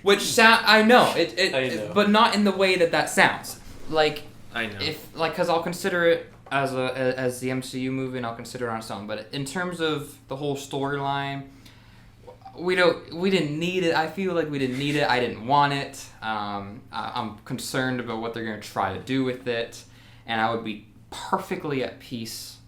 Which I know it, but not in the way that sounds. Like I know. Because I'll consider it as the MCU movie, and I'll consider it on its own. But in terms of the whole storyline, we didn't need it. I feel like we didn't need it. I didn't want it. I'm concerned about what they're gonna try to do with it, and I would be perfectly at peace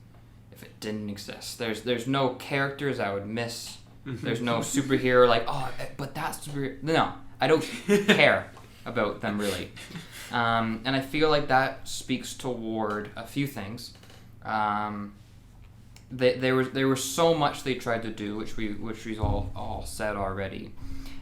if it didn't exist. There's no characters I would miss. There's no superhero like, oh, but that's superhero. No, I don't care about them really. And I feel like that speaks toward a few things. There was so much they tried to do, which we've all said already,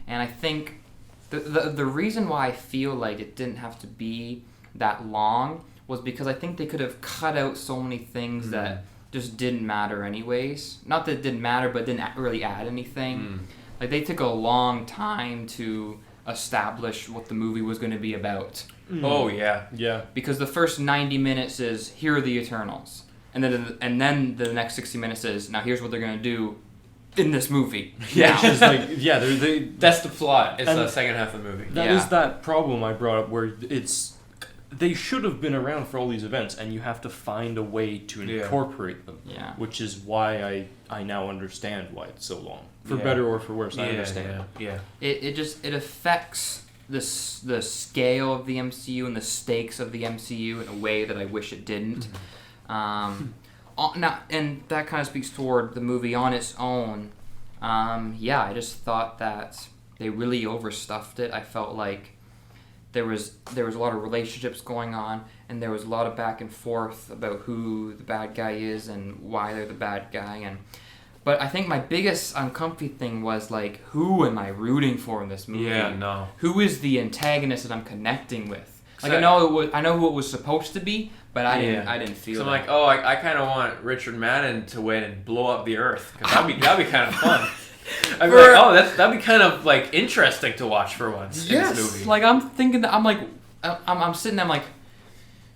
and I think the reason why I feel like it didn't have to be that long was because I think they could have cut out so many things that just didn't matter anyways. Not that it didn't matter, but didn't really add anything. Like they took a long time to establish what the movie was going to be about. Oh yeah. Because the first 90 minutes is here are the Eternals, and then the next 60 minutes is now here's what they're going to do in this movie. Yeah, it's like that's the plot. It's the second half of the movie. That is that problem I brought up where they should have been around for all these events, and you have to find a way to incorporate them. Yeah. Which is why I now understand why it's so long. For better or for worse, I understand. Yeah. It affects the scale of the MCU and the stakes of the MCU in a way that I wish it didn't. Now, and that kind of speaks toward the movie on its own. I just thought that they really overstuffed it. I felt like there was a lot of relationships going on, and there was a lot of back and forth about who the bad guy is and why they're the bad guy. But I think my biggest uncomfy thing was like, who am I rooting for in this movie? Yeah, no. Who is the antagonist that I'm connecting with? Like I know who it was supposed to be, but I didn't feel. So I'm that. like, oh, I kind of want Richard Madden to win and blow up the Earth because that'd be kind of fun. I'd be like, oh, that'd be kind of like interesting to watch for once in this movie. Like I'm thinking that I'm sitting there, I'm like,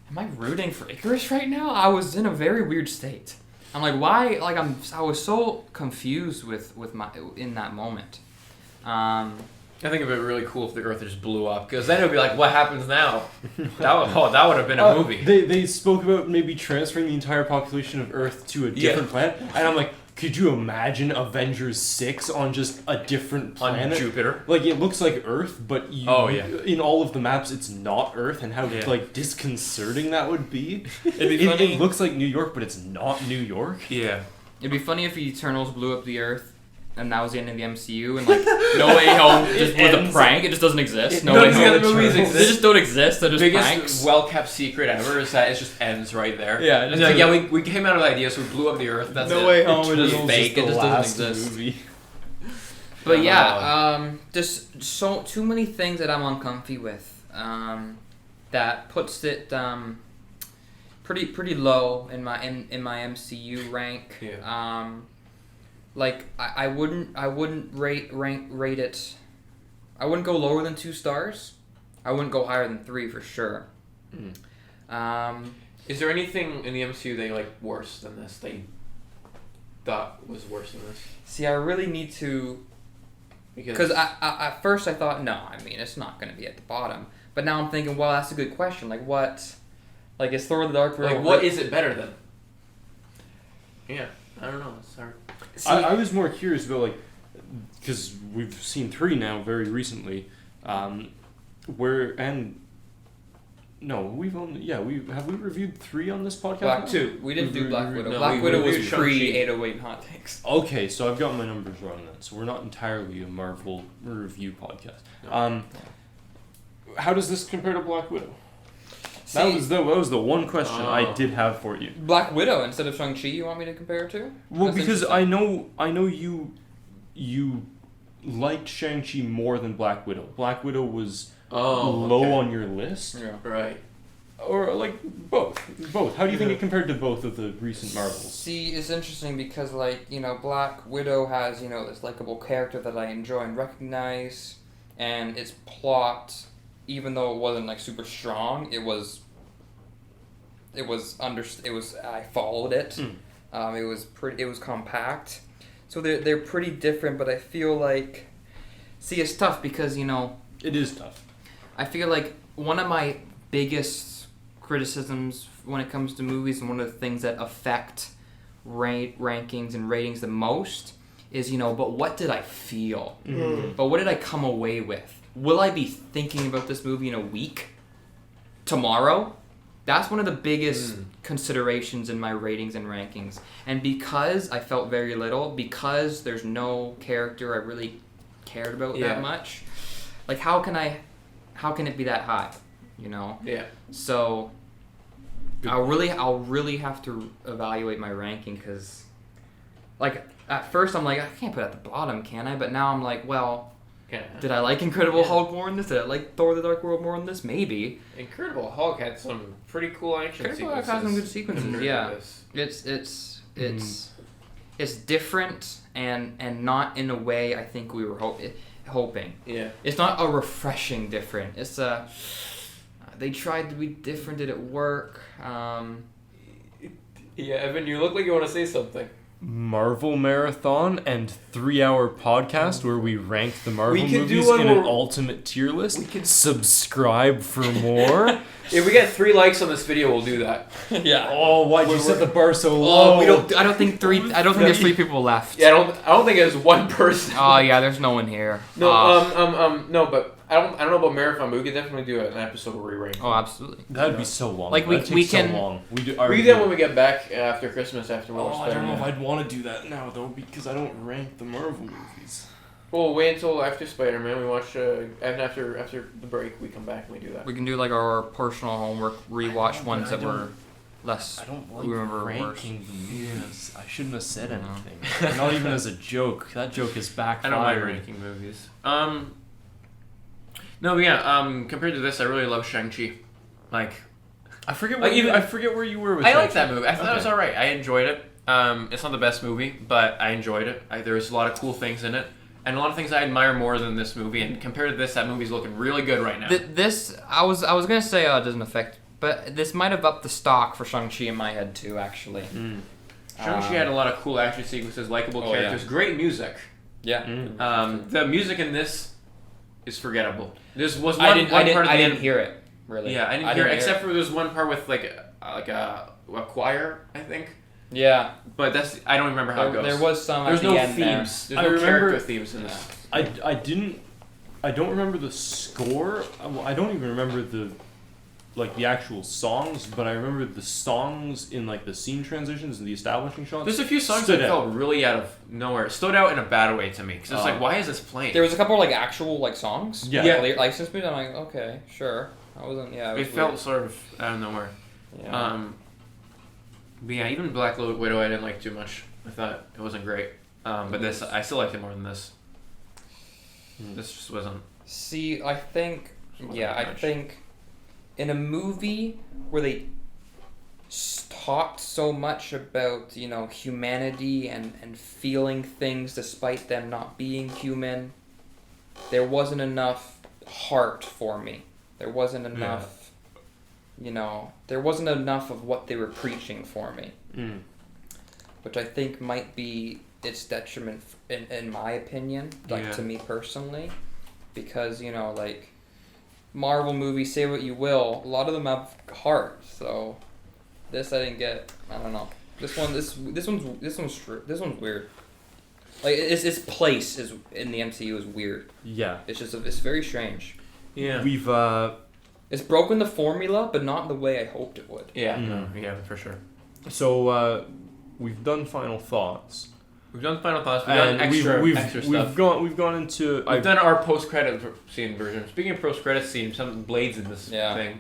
am I rooting for Icarus right now? I was in a very weird state. I'm like, why? Like I was so confused with my in that moment. I think it'd be really cool if the Earth just blew up, because then it would be like, what happens now? That would have been a movie. They spoke about maybe transferring the entire population of Earth to a different planet, and I'm like, could you imagine Avengers 6 on just a different planet? On Jupiter. Like, it looks like Earth, but in all of the maps, it's not Earth, and how like disconcerting that would be. It'd be funny. It looks like New York, but it's not New York. Yeah. It'd be funny if the Eternals blew up the Earth, and that was the end of the MCU, and like No Way Home just was a prank. It just doesn't exist. No Way Home. They just don't exist. They're just biggest pranks. well-kept secret ever is that it just ends right there. Yeah. And they're like, we came out of the idea, so we blew up the Earth. That's No it. Way Home. It's just fake. It just doesn't exist. Movie. But yeah, just so too many things that I'm uncomfy with. That puts it pretty low in my MCU rank. Yeah. Like I wouldn't rate it. I wouldn't go lower than 2 stars. I wouldn't go higher than 3 for sure. Is there anything in the MCU that you like worse than this? That you thought was worse than this? See, I really need to. Because at first I thought, no, I mean, it's not going to be at the bottom. But now I'm thinking, well, that's a good question. Like, what? Like, is Thor the Dark World... Like, what is it better than? Yeah, I don't know. It's hard. See, I was more curious about, like, because we've seen 3 now very recently, we've reviewed 3 on this podcast? Black 2. We didn't do Black Widow. no, Black Widow was reviewed pre-808 Hot Takes. Okay, so I've got my numbers wrong then. So we're not entirely a Marvel review podcast. No. How does this compare to Black Widow? See, that was the one question I did have for you. Black Widow instead of Shang-Chi, you want me to compare it to? Well, That's because I know you liked Shang-Chi more than Black Widow. Black Widow was low on your list. Yeah. Right. Or like both. How do you think it compared to both of the recent Marvels? See, it's interesting because, like, you know, Black Widow has, you know, this likable character that I enjoy and recognize, and its plot, even though it wasn't like super strong, I followed it. It was compact. So they're pretty different, but I feel like, see, it's tough because, you know, It is tough. I feel like one of my biggest criticisms when it comes to movies, and one of the things that affect rankings and ratings the most, is, you know, but what did I feel? Mm-hmm. But what did I come away with? Will I be thinking about this movie in a week? Tomorrow? That's one of the biggest considerations in my ratings and rankings. And because I felt very little, because there's no character I really cared about that much, like, how can it be that high? You know? Yeah. So I'll really have to evaluate my ranking, because, like, at first I'm like, I can't put it at the bottom, can I? But now I'm like, well, did I like Incredible Hulk more than this? Did I like Thor the Dark World more than this? Maybe. Incredible Hulk had some pretty cool action Incredible sequences. Hulk has some good sequences, yeah. This. It's different and not in a way I think we were hoping. Yeah. It's not a refreshing different. It's they tried to be different. Did it work? Yeah, Evan, you look like you want to say something. Marvel marathon and 3-hour podcast where we rank the Marvel We could do movies one in an where- ultimate tier list. We can subscribe for more. If we get 3 likes on this video, we'll do that. Yeah. Oh, why'd you set the bar so low? I don't think there's 3 people left. Yeah, I don't think there's one person. Oh yeah, there's no one here. No, no, but I don't know about marathon, but we could definitely do an episode where we rank. Oh, absolutely. That'd be so long. Like, That'd we take can- so long. We do We do that when we get back after Christmas, after we're I don't know if I'd want to do that now though, because I don't rank the Marvel movies. Well, wait until after Spider-Man. We watch, and after the break, we come back and we do that. We can do like our personal homework, rewatch ones that were less. I don't like we remember ranking the movies. I shouldn't have said anything. Not even as a joke. That joke is backfired. I don't mind ranking movies. No, but yeah. Compared to this, I really love Shang-Chi. Like, I forget Like, I forget where you were with I liked Shang-Chi. that movie. I thought it was alright. I enjoyed it. It's not the best movie, but I enjoyed it. There's a lot of cool things in it, and a lot of things I admire more than this movie. And compared to this, that movie's looking really good right now. This I was gonna say it doesn't affect, but this might have upped the stock for Shang-Chi in my head too. Actually, Shang-Chi had a lot of cool action sequences, likable characters, great music. Yeah. The music in this is forgettable. There's was one, I didn't. one part at the I didn't end. hear it. Really. Yeah, I didn't hear it, except for there's one part with like a choir, I think. Yeah. But I don't remember how it goes. There was some. There's at the no end themes. There. There's no remember- character themes in this. I don't remember the score. I don't even remember the actual songs, but I remember the songs in like the scene transitions and the establishing shots. There's a few songs stood that out. felt really out of nowhere. It stood out in a bad way to me because it's like, why is this playing? There was a couple of, like actual like songs. Yeah. Like licensed music. I'm like, okay, sure. I wasn't. Yeah. It was felt weird. sort of out of nowhere. Yeah. But yeah, even Black Widow I didn't like too much. I thought it wasn't great. But this, I still liked it more than this. This just wasn't. See, I think. wasn't Yeah, I much. think in a movie where they talked so much about, you know, humanity and feeling things despite them not being human, there wasn't enough heart for me. There wasn't enough, you know, there wasn't enough of what they were preaching for me. Which I think might be its detriment, in my opinion, like to me personally. Because, you know, like, Marvel movies, say what you will, a lot of them have heart, so this I didn't get. I don't know. This one's weird. Like its place is in the MCU is weird. Yeah. It's very strange. Yeah. We've It's broken the formula, but not in the way I hoped it would. Yeah. No. Yeah, for sure. so we've done final thoughts. We've done final thoughts. We've done extra stuff. We've gone into. We've done our post-credit scene version. Speaking of post-credit scene, some Blades in this thing.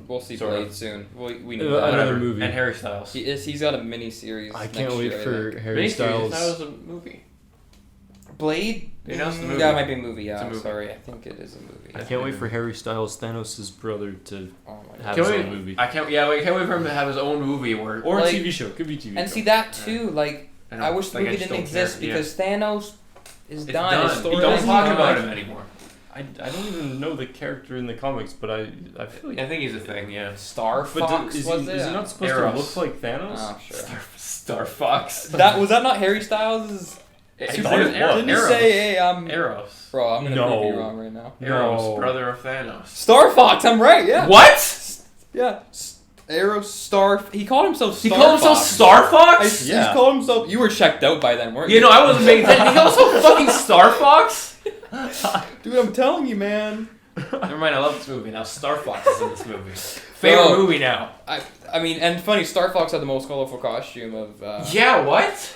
We'll see Sort Blade of. soon. We know that. another Whatever. movie. And Harry Styles. He's got a mini series. I can't wait for Harry Miniseries, Styles. that was a movie. Blade. They announced the movie. Yeah, it might be a movie. Yeah, It's a movie. sorry. I think it is a movie. I can't wait for Harry Styles, Thanos' brother, to Oh my have god. his own movie. I can't wait for him to have his own movie where. Or Like- a TV show. Could be a TV And show. see that too. Like know, I wish the like, I movie just didn't don't care. exist because Thanos is It's done. His done. story You don't is talk done. about him anymore. I don't even know the character in the comics, but I feel like. I think he's a thing. Yeah. Star But Fox is was he, it? is he not supposed Eros. to look like Thanos? Oh, sure. Star Fox. That was that not Harry Styles'? thought it was. Didn't he say, "Hey, I'm Eros. bro"? I'm gonna No. prove you wrong right now. Eros, No. brother of Thanos. Star Fox. I'm right. Yeah. What? Yeah. Arrow Star. He called himself. He Star called himself Fox. Star Fox? He's called himself. You were checked out by then, weren't you? You know, I wasn't paying attention. He called himself fucking Star Fox? Dude, I'm telling you, man. Never mind, I love this movie. Now Star Fox is in this movie. Favorite Bro. movie now. I mean, and funny, Star Fox had the most colorful costume of. Yeah, what?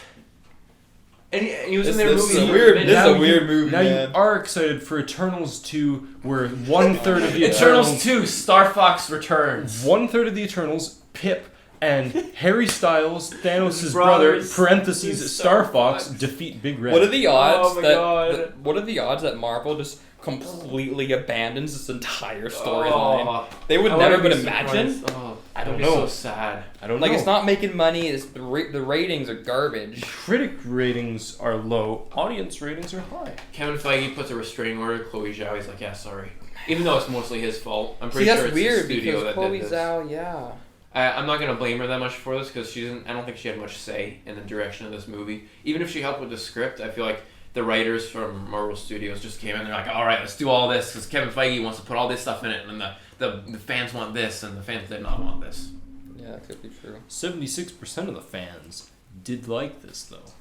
And he was in their This movie. is a weird. And This is now a weird movie, Now man. you are excited for Eternals 2, where 1/3 of the Eternals 2, Star Fox Returns. 1/3 of the Eternals, Pip and Harry Styles, Thanos' brother, brothers. parentheses, Star Fox, defeat Big Red. What are the odds Oh my that? God. What are the odds that Marvel just completely abandons this entire storyline? They would I never wouldn't but be imagine. surprised. Oh, I don't that'd be know. so sad. I don't Like know. it's not making money. It's the ratings are garbage. Critic ratings are low, audience ratings are high. Kevin Feige puts a restraining order. Chloe Zhao, he's like, yeah, sorry. Even though it's mostly his fault. I'm See, pretty that's sure it's weird the studio because that Chloe did this. Zhao, yeah. I'm not gonna blame her that much for this because I don't think she had much say in the direction of this movie. Even if she helped with the script, I feel like the writers from Marvel Studios just came in. They're like, all right, let's do all this because Kevin Feige wants to put all this stuff in it, and the fans want this, and the fans did not want this. Yeah, that could be true. 76% of the fans did like this, though.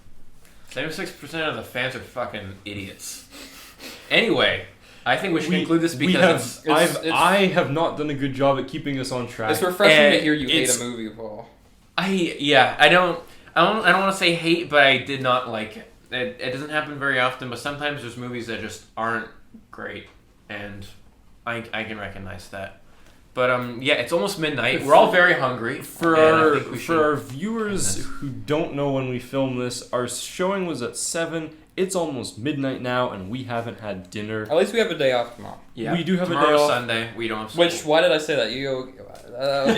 76% of the fans are fucking idiots. Anyway, I think we should conclude this because I have not done a good job at keeping us on track. It's refreshing to And hear you hate it's- a movie, Paul. I don't want to say hate, but I did not like it. It doesn't happen very often, but sometimes there's movies that just aren't great, and I can recognize that. But yeah, it's almost midnight. We're all very hungry. For and I our think we should for our end viewers this. who don't know when we filmed this, our showing was at 7. It's almost midnight now, and we haven't had dinner. At least we have a day off tomorrow. Yeah. We do have a day Tomorrow's off. Sunday. We don't have school. Why did I say that? It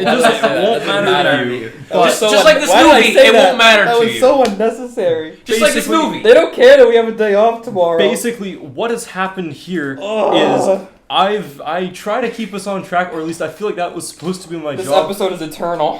won't matter to you. But just like this movie, it won't matter to you. so unnecessary. Just like this Basically, movie. They don't care that we have a day off tomorrow. Basically, what has happened here is I try to keep us on track, or at least I feel like that was supposed to be my this job. episode is eternal.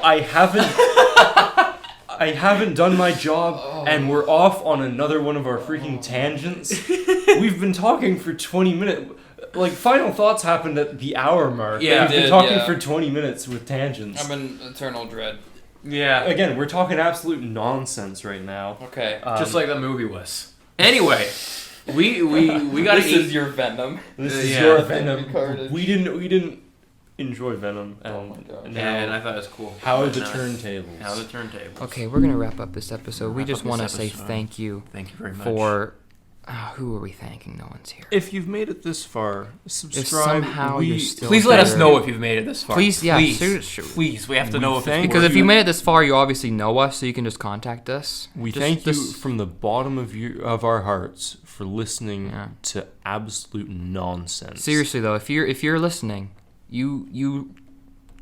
I haven't done my job, and we're off on another one of our freaking tangents. We've been talking for 20 minutes. Like, final thoughts happened at the hour mark. Yeah, We've been did, talking yeah. for 20 minutes with tangents. I'm in eternal dread. Yeah. Again, we're talking absolute nonsense right now. Okay. Just like the movie was. Anyway, we gotta this eat. is your Venom. This is Yeah. your Venom. Venom. We didn't enjoy Venom, and Oh my God. now And I thought it was cool. how are the Now- turntables? How are the turntables? Okay, we're gonna wrap up this episode. We Wrap just up this want to say episode. thank you Thank you very much. for. Who are we thanking? No one's here. If you've made it this far, subscribe. somehow you're still Please let us there. know if you've made it this far. Please, yeah, Please, seriously. please. We have to We know if thank it's Because if you. you made it this far, you obviously know us, so you can just contact us. We Just- thank you just- from the bottom of our hearts for listening Yeah. to absolute nonsense. Seriously though, if you're listening, you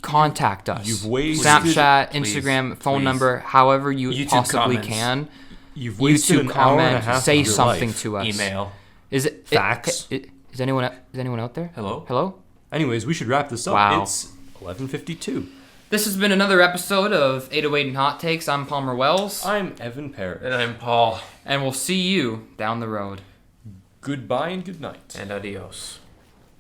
contact us. You've wasted Snapchat, Please, Instagram, phone please. number, however you YouTube possibly comments. can. You've wasted YouTube an hour and a comment, half say of your something life. to us. email. Is it Facts. Is anyone out there? Hello. Hello? Anyways, we should wrap this up. Wow. It's 11:52. This has been another episode of 808 and Hot Takes. I'm Palmer Wells, I'm Evan Parrott. And I'm Paul. and we'll see you down the road. Goodbye and good night. And adios.